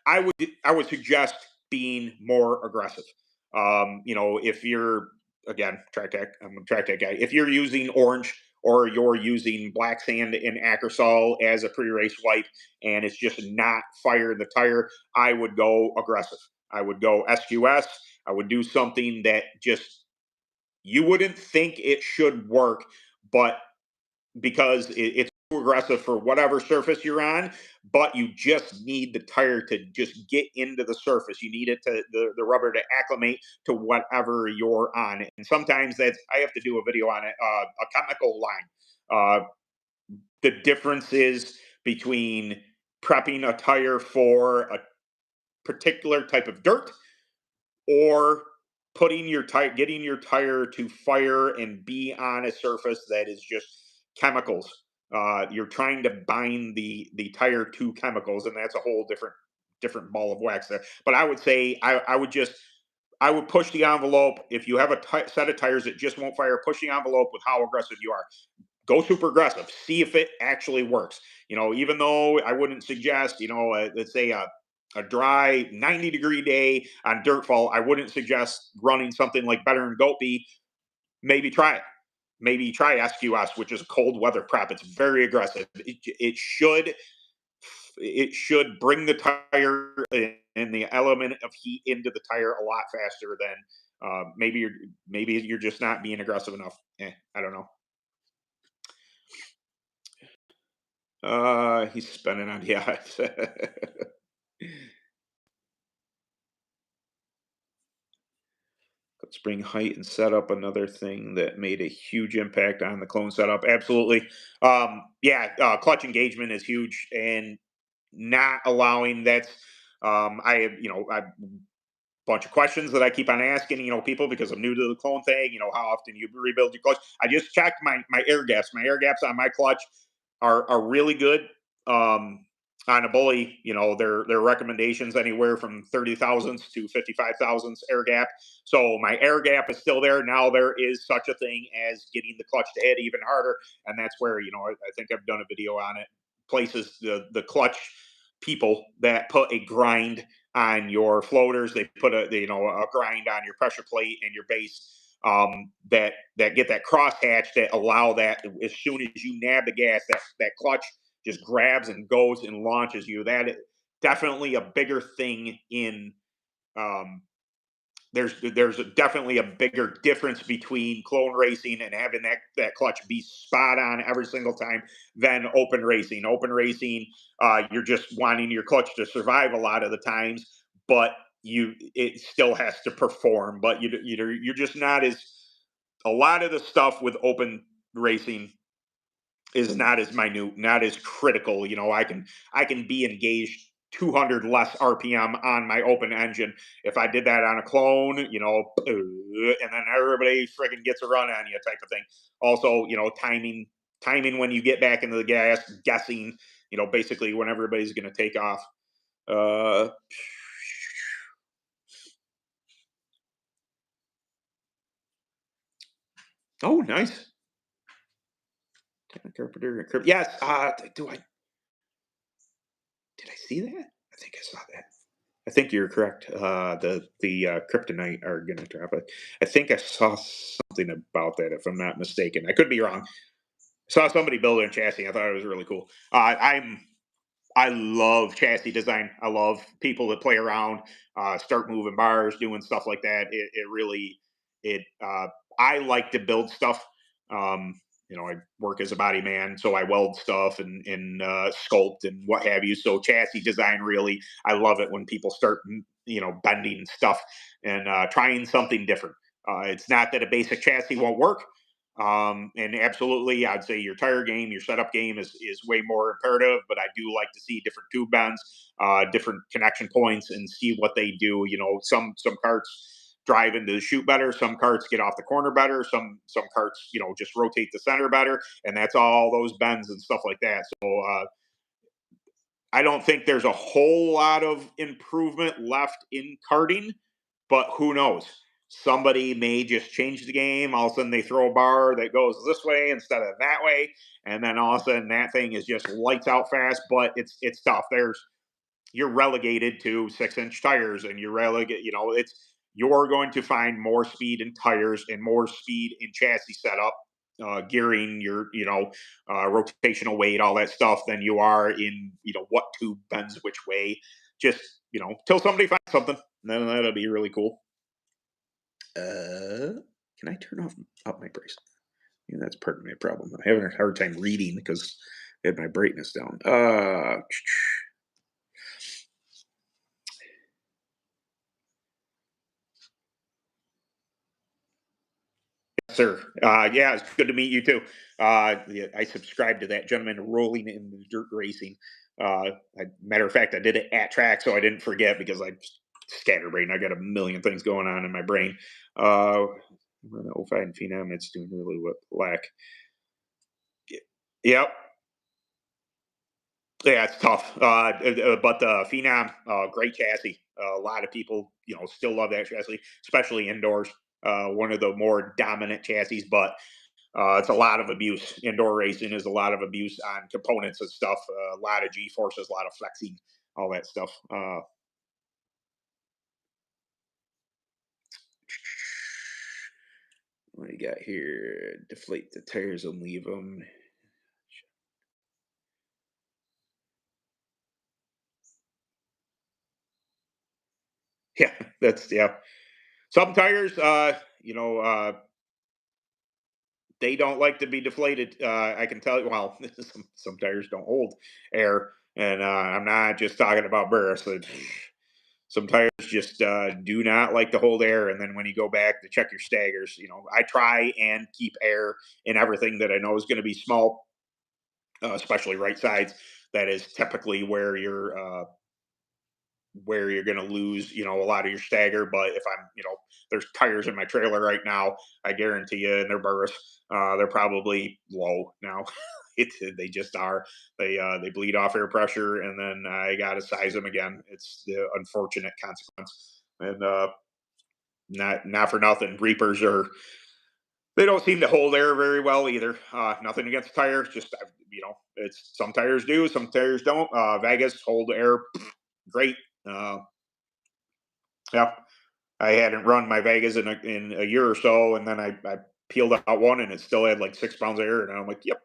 I would suggest being more aggressive. If you're again track tech, I'm a track tech guy. If you're using orange or you're using black sand and Acrosol as a pre-race wipe, and it's just not firing the tire, I would go aggressive. I would go SQS. I would do something that just you wouldn't think it should work, but because it's too aggressive for whatever surface you're on, but you just need the tire to just get into the surface. You need it to the rubber to acclimate to whatever you're on. And sometimes that's I have to do a video on it, a chemical line. The difference is between prepping a tire for a particular type of dirt or putting your tire getting your tire to fire and be on a surface that is just chemicals. You're trying to bind the tire to chemicals, and that's a whole different ball of wax there. But I would say I would push the envelope. If you have a set of tires that just won't fire, push the envelope with how aggressive you are. Go super aggressive. See if it actually works. Even though I wouldn't suggest, let's say a dry 90-degree day on dirt fall, I wouldn't suggest running something like Better and Goatby. Maybe try it. Maybe try SQS, which is cold weather prep. It's very aggressive. It should bring the tire and the element of heat into the tire a lot faster than maybe you're just not being aggressive enough. I don't know. He's spending on yeah. Spring height and setup, another thing that made a huge impact on the clone setup. Absolutely. Yeah, clutch engagement is huge, and not allowing that's I have I bunch of questions that I keep on asking, people because I'm new to the clone thing. How often you rebuild your clutch? I just checked my air gaps. My air gaps on my clutch are really good. On a bully, their recommendations anywhere from 30 thousandths to 55 thousandths air gap. So my air gap is still there. Now there is such a thing as getting the clutch to hit even harder, and that's where I think I've done a video on it. Places the clutch people that put a grind on your floaters. They put a grind on your pressure plate and your base, that get that crosshatch that allow that as soon as you nab the gas, that clutch just grabs and goes and launches you. That is definitely a bigger thing in um, there's definitely a bigger difference between clone racing and having that clutch be spot on every single time than open racing. Open racing, you're just wanting your clutch to survive a lot of the times, but it still has to perform. But you're just not as a lot of the stuff with open racing is not as minute, not as critical. I can be engaged 200 less RPM on my open engine. If I did that on a clone, and then everybody friggin' gets a run on you type of thing. Also, timing when you get back into the gas, guessing, basically when everybody's going to take off. Uh, oh, nice. Carpenter. Yes. Do I? Did I see that? I think I saw that. I think you're correct. The kryptonite are going to drop it. I think I saw something about that, if I'm not mistaken. I could be wrong. Saw somebody build a chassis. I thought it was really cool. I love chassis design. I love people that play around, start moving bars, doing stuff like that. It really, it. I like to build stuff. I work as a body man, so I weld stuff and sculpt and what have you. So chassis design, really, I love it when people start, bending stuff and trying something different. It's not that a basic chassis won't work. And absolutely, I'd say your tire game, your setup game is way more imperative. But I do like to see different tube bends, different connection points, and see what they do. Some carts drive into the chute better. Some carts get off the corner better. Some carts, just rotate the center better, and that's all those bends and stuff like that. So I don't think there's a whole lot of improvement left in karting, but who knows? Somebody may just change the game. All of a sudden, they throw a bar that goes this way instead of that way, and then all of a sudden, that thing is just lights out fast. But it's tough. You're relegated to 6-inch tires, and you're relegated. You're going to find more speed in tires and more speed in chassis setup, gearing, your rotational weight, all that stuff, than you are in what tube bends which way. Just till somebody finds something, then that'll be really cool. Can I turn off up my bracelet? Yeah, that's part of my problem. I'm having a hard time reading because I had my brightness down. Sir. Yeah, it's good to meet you too. Yeah, I subscribe to that gentleman rolling in the dirt racing. Matter of fact, I did it at track, so I didn't forget because I scatterbrain. I got a million things going on in my brain. Oh, fine, Phenom, it's doing really what lack. Yep. Yeah, it's tough. But the Phenom, great chassis. A lot of people, still love that chassis, especially indoors. One of the more dominant chassis, but it's a lot of abuse. Indoor racing is a lot of abuse on components and stuff. A lot of G forces, a lot of flexing, all that stuff. What do you got here? Deflate the tires and leave them. Yeah, that's yeah. Some tires, they don't like to be deflated. I can tell you. Well, some tires don't hold air, and I'm not just talking about burrs. Some tires just do not like to hold air, and then when you go back to check your staggers, I try and keep air in everything that I know is going to be small, especially right sides. That is typically where you're going to lose, a lot of your stagger. But if I'm, there's tires in my trailer right now, I guarantee you, and they're burris, they're probably low now. They just are. They bleed off air pressure, and then I got to size them again. It's the unfortunate consequence, and not for nothing. Reapers are. They don't seem to hold air very well either. Nothing against tires, just it's some tires do, some tires don't. Vegas hold air great. Uh, yeah, I hadn't run my Vegas in a year or so, and then I peeled out one, and it still had like 6 pounds of air, and I'm like, yep.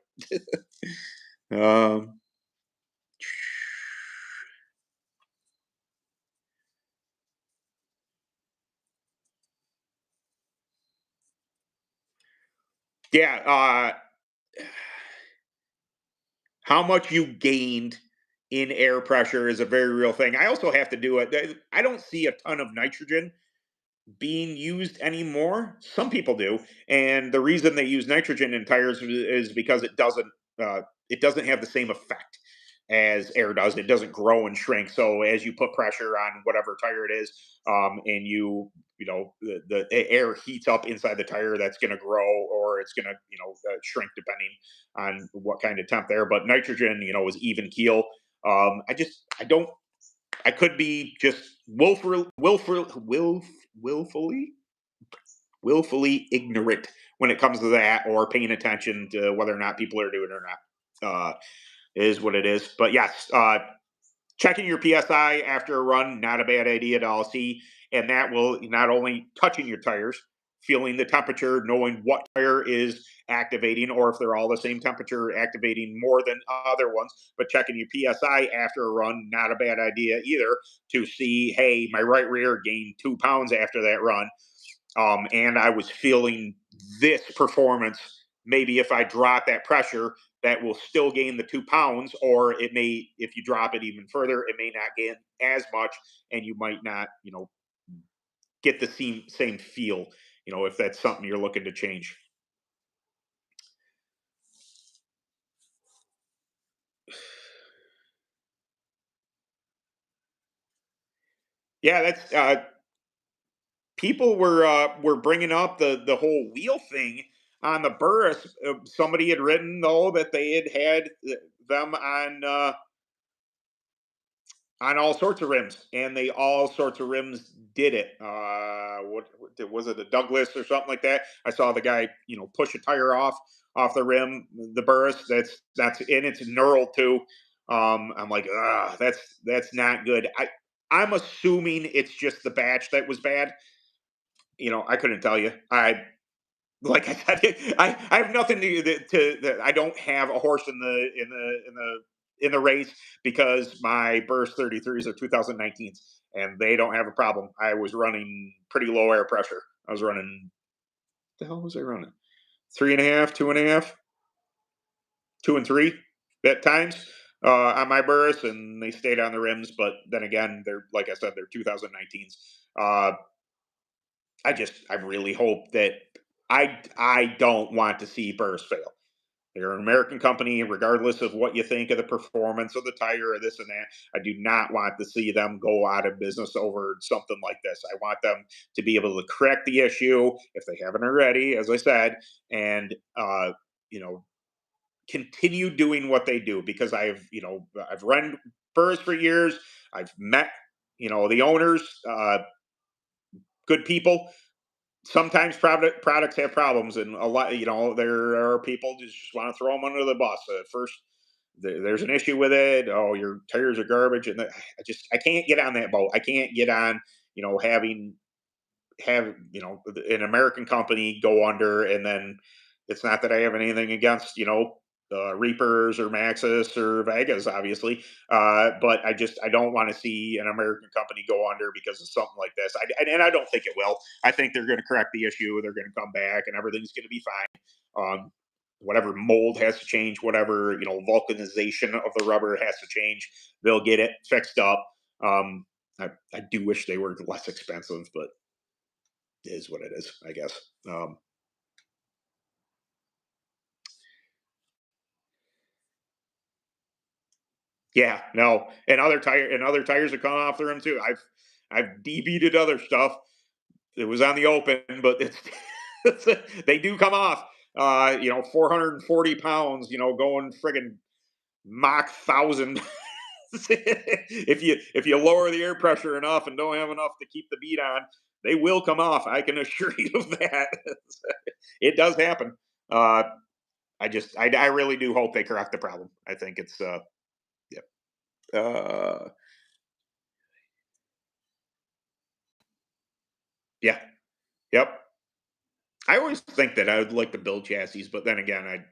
um, yeah, how much you gained in air pressure is a very real thing. I also have to do it. I don't see a ton of nitrogen being used anymore. Some people do, and the reason they use nitrogen in tires is because it doesn't have the same effect as air does. It doesn't grow and shrink. So as you put pressure on whatever tire it is, and the air heats up inside the tire, that's going to grow or it's going to shrink depending on what kind of temp there. But nitrogen, is even keel. I don't I could be just willfully willfully ignorant when it comes to that, or paying attention to whether or not people are doing it or not. Is what it is. But yes, checking your PSI after a run, not a bad idea at all. See, and that will not only touching your tires, feeling the temperature, knowing what tire is activating, or if they're all the same temperature, activating more than other ones, but checking your PSI after a run, not a bad idea either, to see, hey, my right rear gained 2 pounds after that run. And I was feeling this performance. Maybe if I drop that pressure, that will still gain the 2 pounds, or it may, if you drop it even further, it may not gain as much, and you might not, get the same feel. If that's something you're looking to change. Yeah, that's people were bringing up the whole wheel thing on the Burris. Somebody had written though that they had them on all sorts of rims, and they all sorts of rims did it. What was it, a Douglas or something like that? I saw the guy, push a tire off the rim, the Burris. That's and it's knurled too. I'm like, that's not good. I'm assuming it's just the batch that was bad. I couldn't tell you. Like I said, I have nothing I don't have a horse in the race, because my burst 33s are 2019s, and they don't have a problem. I was running pretty low air pressure. I was running, the hell was I running? Three and a half, two and a half, 2 and 3 at times on my burst, and they stayed on the rims. But then again, they're, like I said, they're 2019s. I really hope that I don't want to see burst fail. They're an American company, regardless of what you think of the performance of the tire or this and that. I do not want to see them go out of business over something like this. I want them to be able to correct the issue if they haven't already, as I said, and you know, continue doing what they do, because I've run Burrs for years. I've met the owners, good people. Sometimes products have problems, and a lot, there are people who just want to throw them under the bus. First, there's an issue with it. Oh, your tires are garbage, and I can't get on that boat. I can't get on, having have an American company go under, and then it's not that I have anything against Reapers or Maxis or Vegas, obviously, but I don't want to see an American company go under because of something like this. And I don't think it will. I think they're going to correct the issue. They're going to come back, and everything's going to be fine. Whatever mold has to change, whatever vulcanization of the rubber has to change, they'll get it fixed up. I do wish they were less expensive, but is what it is, I guess. Yeah, no, and other tires are coming off the rim too. I've DB'd other stuff. It was on the open, but they do come off. 440 pounds. Going friggin' Mach 1,000. If you lower the air pressure enough and don't have enough to keep the beat on, they will come off. I can assure you of that. It does happen. Uh, I really do hope they correct the problem. I think it's yeah. Yeah. Yep. I always think that I would like to build chassis, but then again,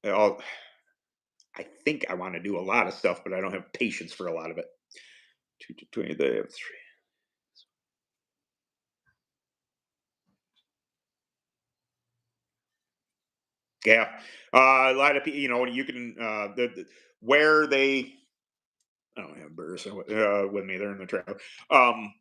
I'll, I think I want to do a lot of stuff, but I don't have patience for a lot of it. 2 to 20, they have three. Yeah, a lot of people. You can where they. I don't have burrs with me. They're in the trailer. Um,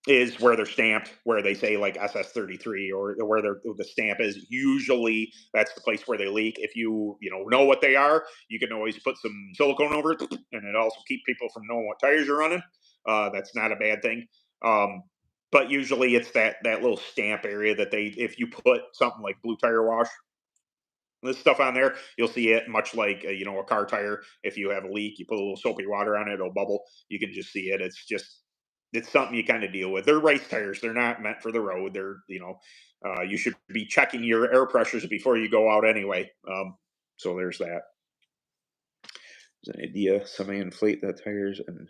is where they're stamped, where they say like SS33, or where the stamp is. Usually, that's the place where they leak. If you know what they are, you can always put some silicone over it, and it also keep people from knowing what tires you're running. That's not a bad thing. Um, but usually, it's that little stamp area that if you put something like blue tire wash, this stuff on there, you'll see it, much like a car tire. If you have a leak, you put a little soapy water on it, it'll bubble. You can just see it. It's something you kind of deal with. They're race tires. They're not meant for the road. You should be checking your air pressures before you go out anyway. So there's that. As an idea, semi-inflate the tires and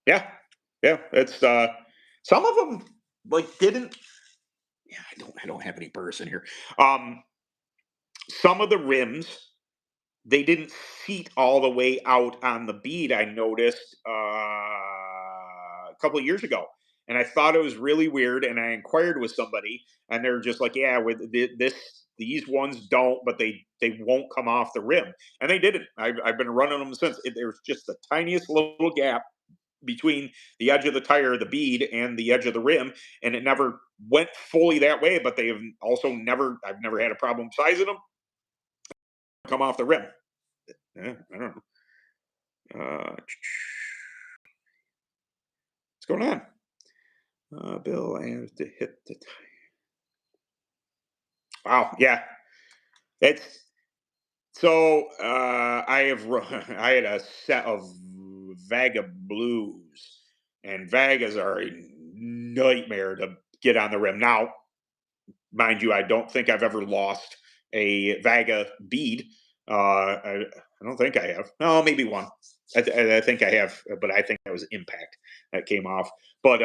yeah, yeah. It's some of them like didn't. Yeah, I don't have any burrs in here. Um, some of the rims they didn't seat all the way out on the bead. I noticed a couple of years ago, and I thought it was really weird. And I inquired with somebody, and they're just like, "Yeah, with this, these ones don't, but they won't come off the rim." And they didn't. I've been running them since. There's just the tiniest little gap between the edge of the tire, the bead, and the edge of the rim, and it never went fully that way. But they have also never. I've never had a problem sizing them come off the rim. Yeah, I don't know. What's going on? Bill, I have to hit the. Wow, yeah, it's so. I have I had a set of Vaga blues, and Vagas are a nightmare to get on the rim. Now, mind you, I don't think I've ever lost a Vaga bead. I don't think I have. No, maybe one. I think I have, but I think that was impact that came off. But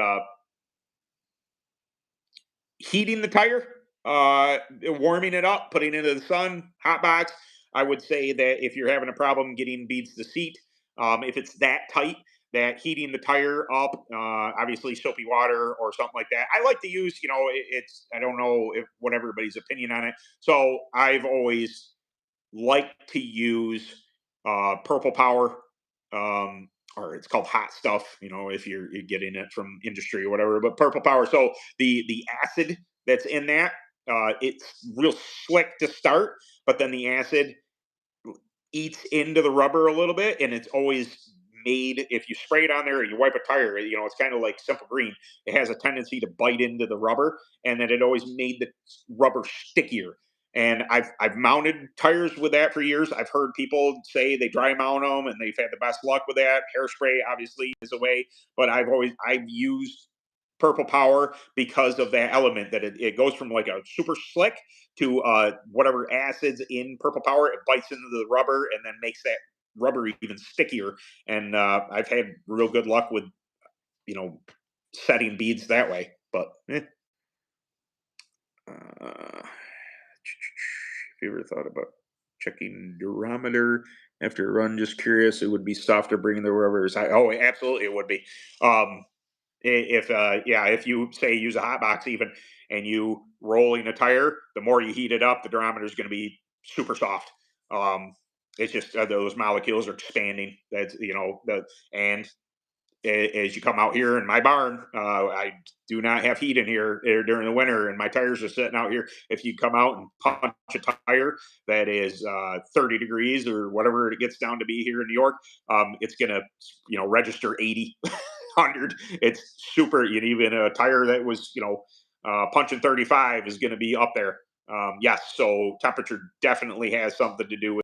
heating the tire, warming it up, putting it in the sun, hot box. I would say that if you're having a problem getting beads to seat, if it's that tight, that heating the tire up, obviously soapy water or something like that. I like to use, it's I don't know if what everybody's opinion on it. So I've always like to use Purple Power, um, or it's called Hot Stuff. If you're getting it from industry or whatever, but Purple Power. So the acid that's in that, it's real slick to start, but then the acid eats into the rubber a little bit, and it's always made if you spray it on there or you wipe a tire, it's kind of like simple green. It has a tendency to bite into the rubber, and then it always made the rubber stickier. And I've mounted tires with that for years. I've heard people say they dry mount them and they've had the best luck with that. Hairspray obviously is a way, but I've used Purple Power because of that element that it goes from like a super slick to whatever acids in Purple Power. It bites into the rubber and then makes that rubber even stickier. And I've had real good luck with you know setting beads that way. But have you ever thought about checking durometer after a run? Just curious. It would be softer bringing the rubbers. Oh, absolutely, it would be. Um, if yeah, if you say use a hot box even and you rolling a tire, the more you heat it up, the durometer is going to be super soft. Um, it's just those molecules are expanding. That's the and as you come out here in my barn, I do not have heat in here during the winter, and my tires are sitting out here. If you come out and punch a tire that is 30 degrees or whatever it gets down to be here in New York, it's gonna register 80, 100. It's super. Even a tire that was punching 35 is going to be up there. Yes, so temperature definitely has something to do with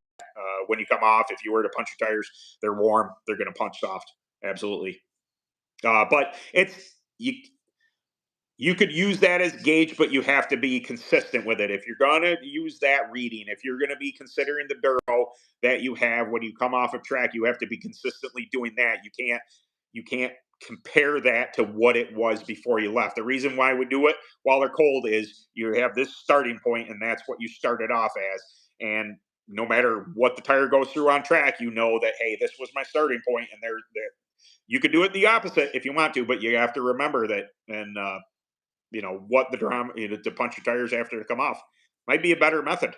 when you come off. If you were to punch your tires, they're warm. They're going to punch soft. Absolutely. But you could use that as gauge, but you have to be consistent with it. If you're gonna use that reading, if you're gonna be considering the duro that you have when you come off a track, you have to be consistently doing that. You can't compare that to what it was before you left. The reason why we do it while they're cold is you have this starting point, and that's what you started off as. And no matter what the tire goes through on track, you know that hey, this was my starting point, and there you could do it the opposite if you want to, but you have to remember that and what the drama to punch your tires after they come off might be a better method.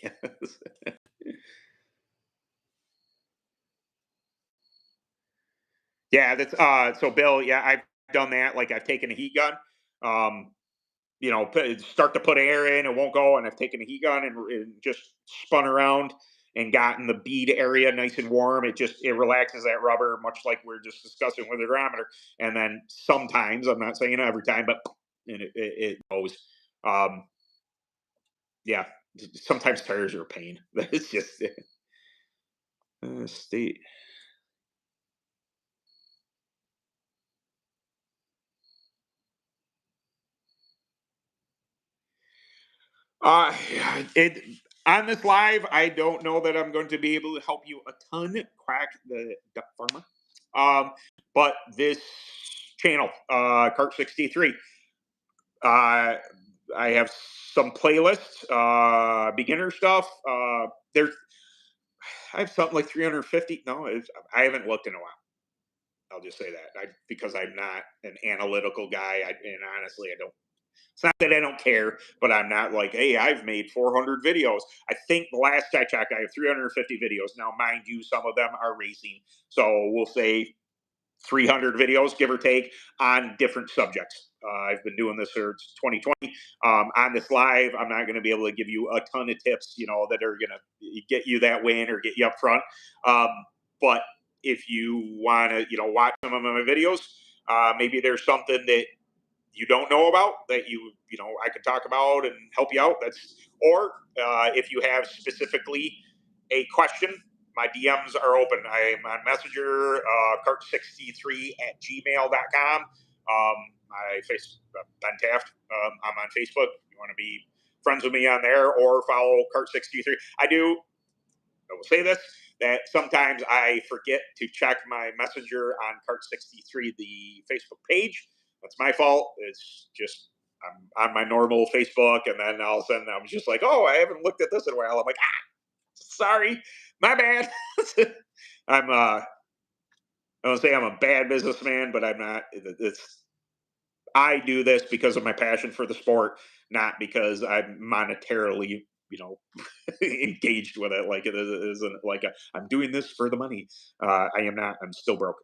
Yes. Yeah, that's so Bill, yeah, I've done that. Like I've taken a heat gun, um, start to put air in, it won't go, and I've taken a heat gun and just spun around and gotten the bead area nice and warm. It relaxes that rubber, much like we're just discussing with the hygrometer. And then sometimes, I'm not saying every time, but and it goes. Um, yeah, sometimes tires are a pain. It's just state. Uh, it on this live, I don't know that I'm going to be able to help you a ton crack the duck farmer. But this channel, Cart 63, uh, I have some playlists, beginner stuff. There's I have something like 350. No, I haven't looked in a while. I'll just say that because I'm not an analytical guy, and honestly, I don't. It's not that I don't care, but I'm not like, hey, I've made 400 videos. I think the last I checked, I have 350 videos. Now, mind you, some of them are racing. So we'll say 300 videos, give or take, on different subjects. I've been doing this since 2020. On this live, I'm not going to be able to give you a ton of tips, that are going to get you that win or get you up front. Um, but if you want to, watch some of my videos, maybe there's something that you don't know about that I can talk about and help you out. Or if you have specifically a question, my DMs are open. I'm on Messenger, cart63@gmail.com. My face, Ben Taft. I'm on Facebook. If you want to be friends with me on there or follow Cart63. I will say this, that sometimes I forget to check my messenger on Cart63, the Facebook page. That's my fault. It's just I'm on my normal Facebook, and then all of a sudden I'm just like, oh, I haven't looked at this in a while. I'm like, sorry, my bad. I don't say I'm a bad businessman, but I'm not. I do this because of my passion for the sport, not because I'm monetarily, engaged with it. Like it isn't like I'm doing this for the money. I am not. I'm still broke.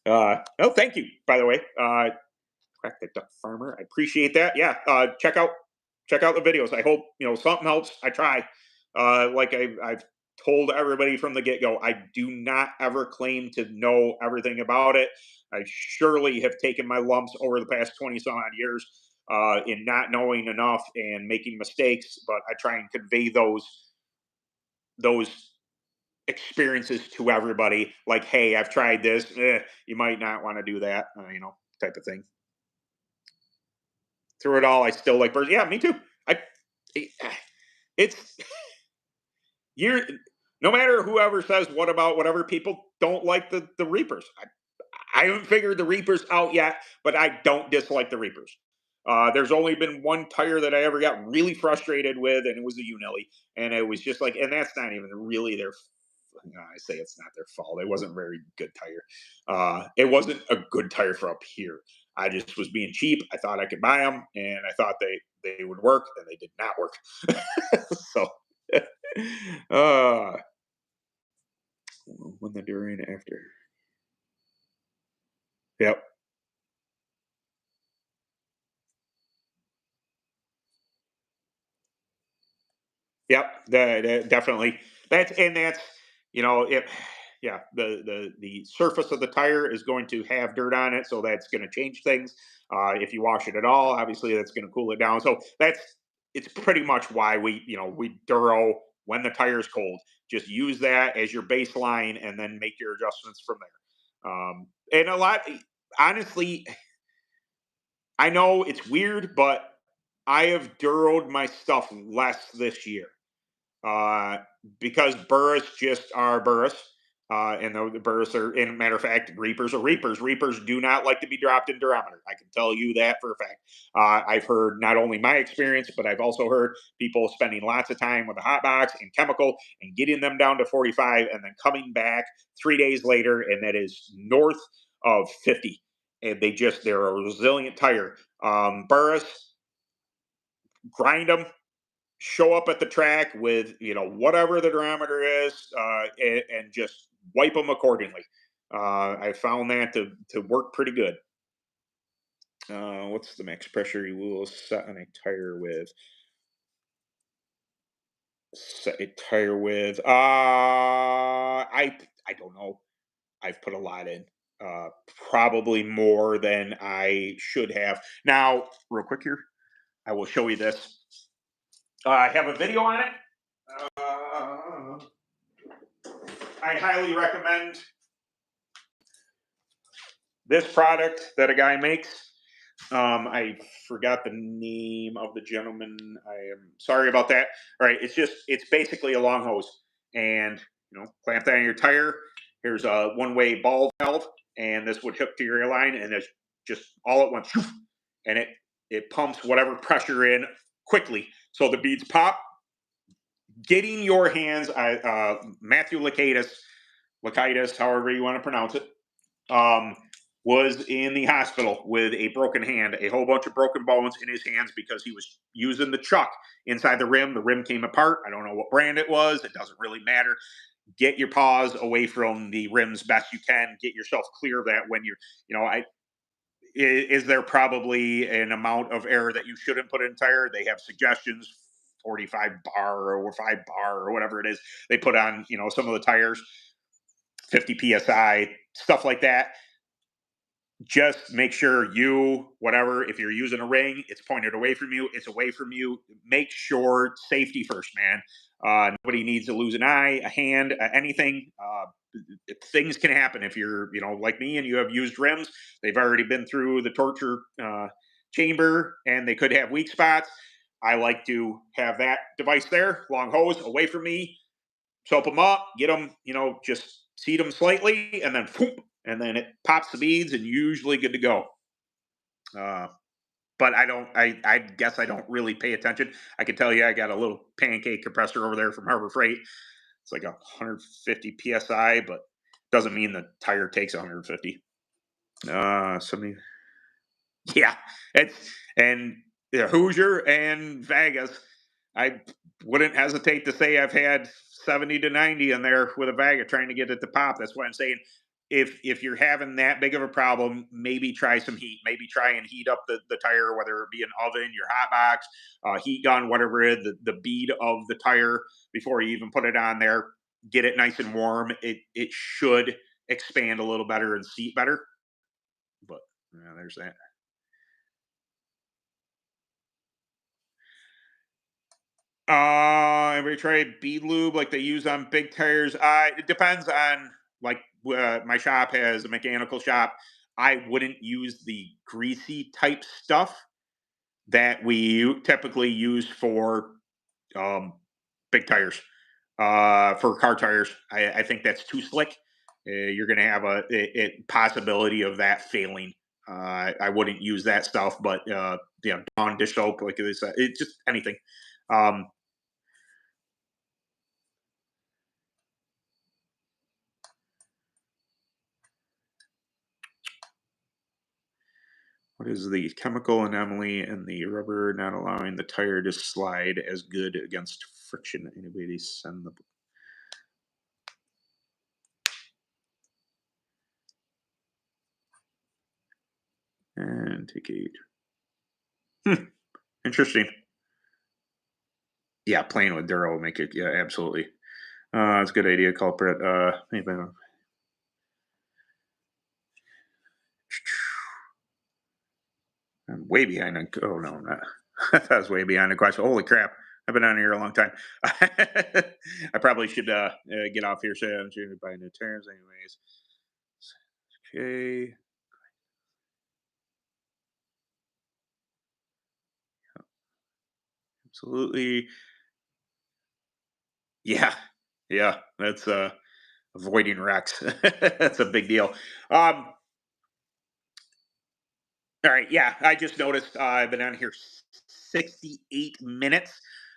No, thank you. By the way, crack the duck farmer. I appreciate that. Yeah, check out the videos. I hope something helps. I try. Like I've told everybody from the get go, I do not ever claim to know everything about it. I surely have taken my lumps over the past 20 some odd years in not knowing enough and making mistakes. But I try and convey those experiences to everybody. Like, hey, I've tried this. You might not want to do that. Type of thing. Through it all, I still like birds. Yeah, me too. I it's you're no matter whoever says what about whatever, people don't like the Reapers. I haven't figured the Reapers out yet, but I don't dislike the Reapers. There's only been one tire that I ever got really frustrated with, and it was a Unelli, and it was just like, and that's not even really their. I say it's not their fault. It wasn't a very good tire. It wasn't a good tire for up here. I just was being cheap. I thought I could buy them, and I thought they would work, and they did not work. So, uh, when the during after. Yep. Yep, definitely. That's it. Yeah, the surface of the tire is going to have dirt on it, so that's going to change things. If you wash it at all, obviously that's going to cool it down. So it's pretty much why we Duro when the tire is cold. Just use that as your baseline, and then make your adjustments from there. And a lot, honestly, I know it's weird, but I have Duroed my stuff less this year uh, because Burris just are Burris. And the Burris are, in a matter of fact, Reapers are Reapers. Reapers do not like to be dropped in Durometer. I can tell you that for a fact. I've heard not only my experience, but I've also heard people spending lots of time with a hot box and chemical and getting them down to 45 and then coming back 3 days later, and that is north of 50. And they're a resilient tire. Burris, grind them, show up at the track with whatever the diameter is, and just wipe them accordingly. I found that to work pretty good. What's the max pressure you will set on a tire with? Set a tire with. I don't know. I've put a lot in. Uh, Probably more than I should have. Now, real quick here, I will show you this. I have a video on it. Uh, I highly recommend this product that a guy makes. I forgot the name of the gentleman. I am sorry about that. All right, it's basically a long hose, and clamp that on your tire. Here's a one-way ball valve, and this would hook to your airline, and it's just all at once, and it pumps whatever pressure in quickly, so the beads pop. Getting your hands, Matthew Lakaitis, however you want to pronounce it, um, was in the hospital with a broken hand, a whole bunch of broken bones in his hands because he was using the chuck inside the rim. The rim came apart. I don't know what brand it was. It doesn't really matter. Get your paws away from the rims best you can. Get yourself clear of that when is there probably an amount of air that you shouldn't put in tire? They have suggestions, 45 bar or 5 bar or whatever it is they put on, some of the tires, 50 psi, stuff like that. Just make sure whatever, if you're using a ring, it's pointed away from you, it's away from you. Make sure safety first, man. Nobody needs to lose an eye, a hand, anything. Things can happen if you're, like me and you have used rims. They've already been through the torture chamber and they could have weak spots. I like to have that device there, long hose away from me, soap them up, get them, just seat them slightly, and then whoop, and then it pops the beads, and usually good to go. Uh, but I don't. I guess I don't really pay attention. I can tell you, I got a little pancake compressor over there from Harbor Freight. It's like 150 psi, but doesn't mean the tire takes 150. Somebody, yeah, it's and Hoosier and Vegas. I wouldn't hesitate to say I've had 70 to 90 in there with a Vega trying to get it to pop. That's why I'm saying if you're having that big of a problem, maybe try some heat. Maybe try and heat up the tire, whether it be an oven, your hot box, heat gun, whatever it is, the bead of the tire before you even put it on there. Get it nice and warm. It should expand a little better and seat better. But yeah, there's that. Have you tried bead lube like they use on big tires? It depends on like my shop has a mechanical shop. I wouldn't use the greasy type stuff that we typically use for um, big tires. For car tires, I think that's too slick. You're going to have a possibility of that failing. I wouldn't use that stuff, but Dawn dish soap, like this, it just anything. Um, What is the chemical anomaly in the rubber not allowing the tire to slide as good against friction? Anybody send the and take a interesting. Yeah, playing with Duro will make it. Yeah, absolutely. It's a good idea, culprit. Maybe I'm way behind on. Oh no, I'm not. I was way behind the question. Holy crap! I've been on here a long time. I probably should get off here soon. I'm shooting by new tires, anyways. Okay. Absolutely. Yeah. Yeah. That's avoiding wrecks. That's a big deal. All right. Yeah. I just noticed I've been on here 68 minutes.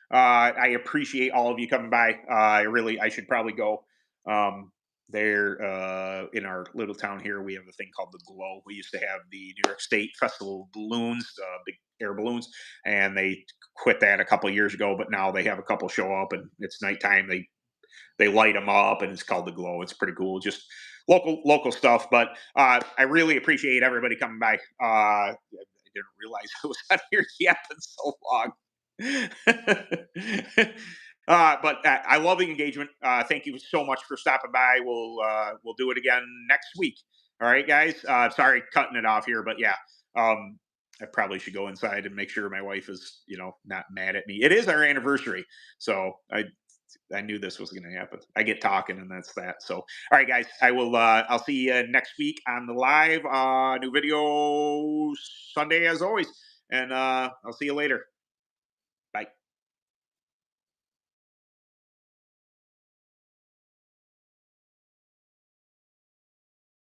I appreciate all of you coming by. I should probably go. Um, there in our little town here, we have a thing called the Glow. We used to have the New York State Festival of Balloons, big air balloons, and they quit that a couple of years ago. But now they have a couple show up, and it's nighttime. They light them up, and it's called the Glow. It's pretty cool. Just local stuff. But I really appreciate everybody coming by. I didn't realize I was out here yapping so long. But I love the engagement. Thank you so much for stopping by. We'll do it again next week. All right, guys. Sorry, cutting it off here, but yeah. Um, I probably should go inside and make sure my wife is, not mad at me. It is our anniversary, so I knew this was going to happen. I get talking, and that's that. So, all right, guys, I will. I'll see you next week on the live. New video Sunday as always, and I'll see you later.